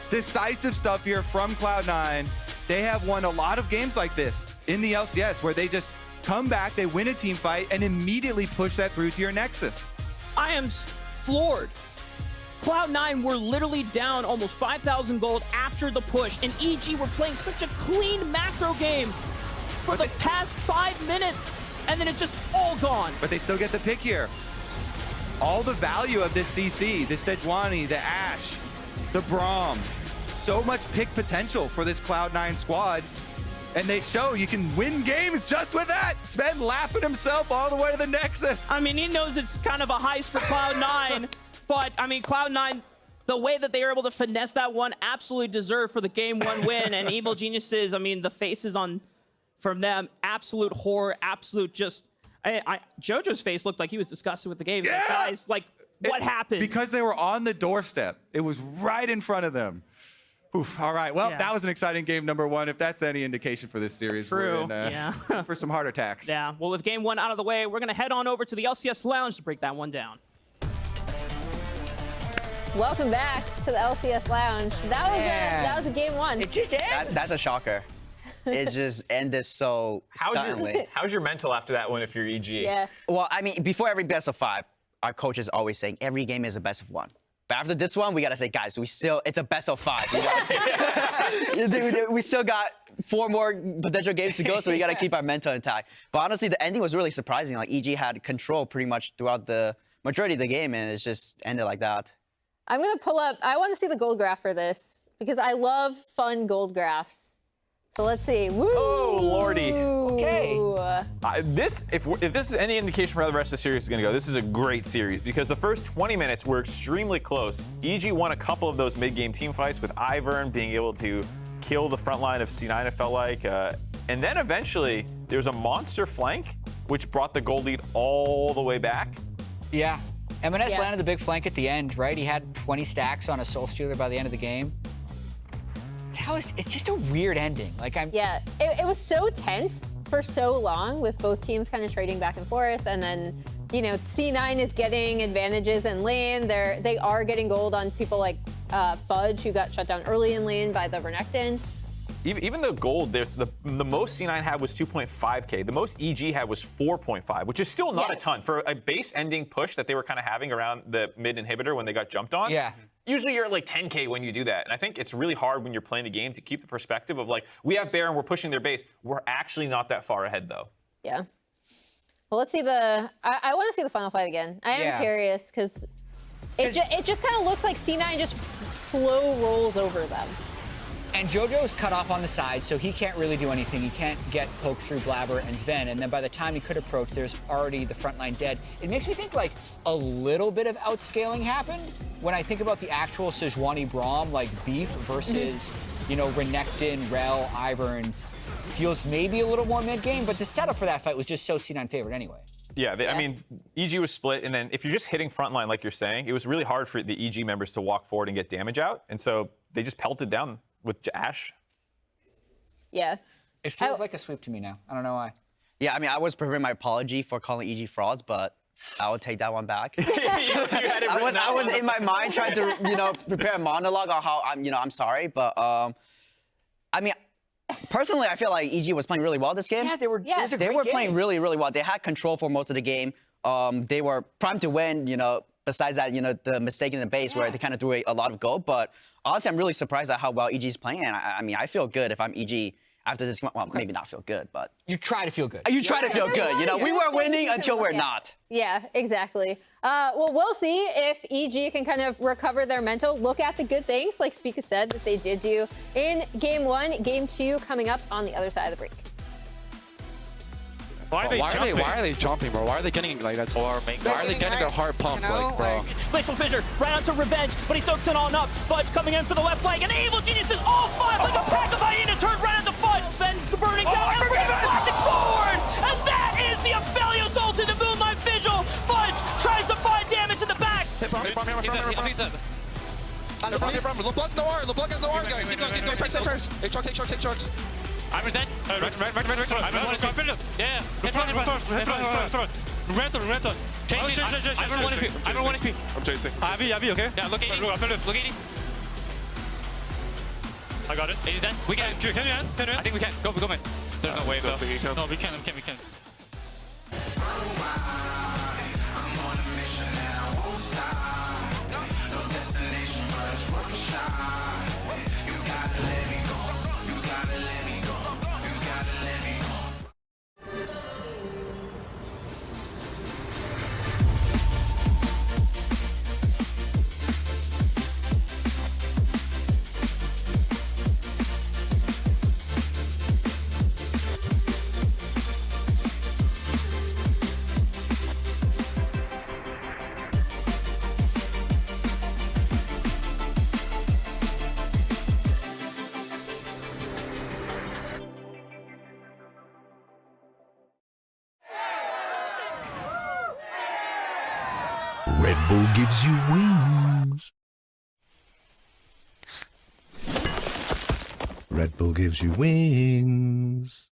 Decisive stuff here from Cloud9. They have won a lot of games like this in the LCS where they just come back, they win a team fight, and immediately push that through to your Nexus. I am floored. Cloud9 were literally down almost 5,000 gold after the push, and EG were playing such a clean macro game for the past 5 minutes, and then it's just all gone. But they still get the pick here. All the value of this CC, the Sejuani, the Ashe, the Braum, so much pick potential for this Cloud9 squad. And they show you can win games just with that. Zven laughing himself all the way to the Nexus. I mean, he knows it's kind of a heist for Cloud9, but I mean, Cloud9, the way that they were able to finesse that one, absolutely deserved for the game 1 win. And Evil Geniuses, I mean, the faces on from them, absolute horror, absolute just JoJo's face looked like he was disgusted with the game. Like, guys, like, what happened? Because they were on the doorstep. It was right in front of them. Oof, all right, well, that was an exciting game number 1. If that's any indication for this series, True. we're in for some heart attacks. Yeah, well, with game 1 out of the way, we're going to head on over to the LCS Lounge to break that one down. Welcome back to the LCS Lounge. That was a game 1. It just ends. That's a shocker. It just ended so suddenly. How's your mental after that one if you're EG? Yeah. Well, I mean, before every best of 5, our coach is always saying every game is a best of 1. But after this one, we gotta say, guys, it's a best of 5. You know? We still got 4 more potential games to go, so we gotta keep our mental intact. But honestly, the ending was really surprising. Like EG had control pretty much throughout the majority of the game, and it just ended like that. I'm gonna pull up. I want to see the gold graph for this because I love fun gold graphs. So let's see. Woo! Oh, lordy. Okay. If this is any indication for how the rest of the series is going to go, this is a great series because the first 20 minutes were extremely close. EG won a couple of those mid-game team fights with Ivern being able to kill the front line of C9, it felt like. And then eventually, there was a monster flank, which brought the gold lead all the way back. Yeah. Emenes landed the big flank at the end, right? He had 20 stacks on a Soul Stealer by the end of the game. It's just a weird ending. Yeah, it was so tense for so long with both teams kind of trading back and forth, and then C9 is getting advantages in lane. They are getting gold on people like Fudge, who got shut down early in lane by the Renekton. Even the gold, the most C9 had was 2.5K. The most EG had was 4.5, which is still not a ton for a base ending push that they were kind of having around the mid inhibitor when they got jumped on. Yeah. Usually you're at like 10K when you do that. And I think it's really hard when you're playing the game to keep the perspective of like, we have Bear and we're pushing their base. We're actually not that far ahead though. Yeah. Well, let's see I want to see the final fight again. I am curious because it just kind of looks like C9 just slow rolls over them. And JoJo's cut off on the side, so he can't really do anything. He can't get poked through Blaber and Zven, and then by the time he could approach, there's already the front line dead. It makes me think like a little bit of outscaling happened when I think about the actual Sejuani Braum, like beef versus, Renekton, Rell, Ivern. Feels maybe a little more mid-game, but the setup for that fight was just so C9 favored anyway. Yeah, I mean, EG was split, and then if you're just hitting frontline like you're saying, it was really hard for the EG members to walk forward and get damage out, and so they just pelted down with Ashe. Yeah. It feels like a sweep to me now. I don't know why. Yeah, I mean, I was preparing my apology for calling EG frauds, but I will take that one back. I was in my mind trying to, prepare a monologue on how I'm sorry, but I mean, personally, I feel like EG was playing really well this game. Yeah, they were playing really, really well. They had control for most of the game. They were primed to win, besides that, the mistake in the base where they kind of threw a lot of gold. But honestly, I'm really surprised at how well EG's playing. And I mean, I feel good if I'm EG after this. Well, maybe not feel good, but you try to feel good. You try to feel good. We were winning until we're not. Yeah, exactly. Well, we'll see if EG can kind of recover their mental. Look at the good things, like Spica said, that they did do in game 1. Game 2 coming up on the other side of the break. Why are they jumping, bro? Why are they getting like that? Why are they getting their heart pumped, bro? Glacial Fissure right onto Revenge, but he soaks it on up. Fudge coming in for the left flank, and Evil Geniuses all 5 like a pack of hyenas turned right into Fudge. Then the burning down, and Revenge flashing forward, and that is the Aphelios ult into Moonlight Vigil. Fudge tries to find damage in the back. LeBlanc no R, LeBlanc has no R, guys. Take sharks. I'm dead. Yeah. Renekton. I'm 1 HP. I'm chasing. Abby, okay? Yeah, look at it. I got it. Is that? We can. Can you end? I think we can. Go man. There's no way though. No, we can. Red Bull gives you wings. Red Bull gives you wings.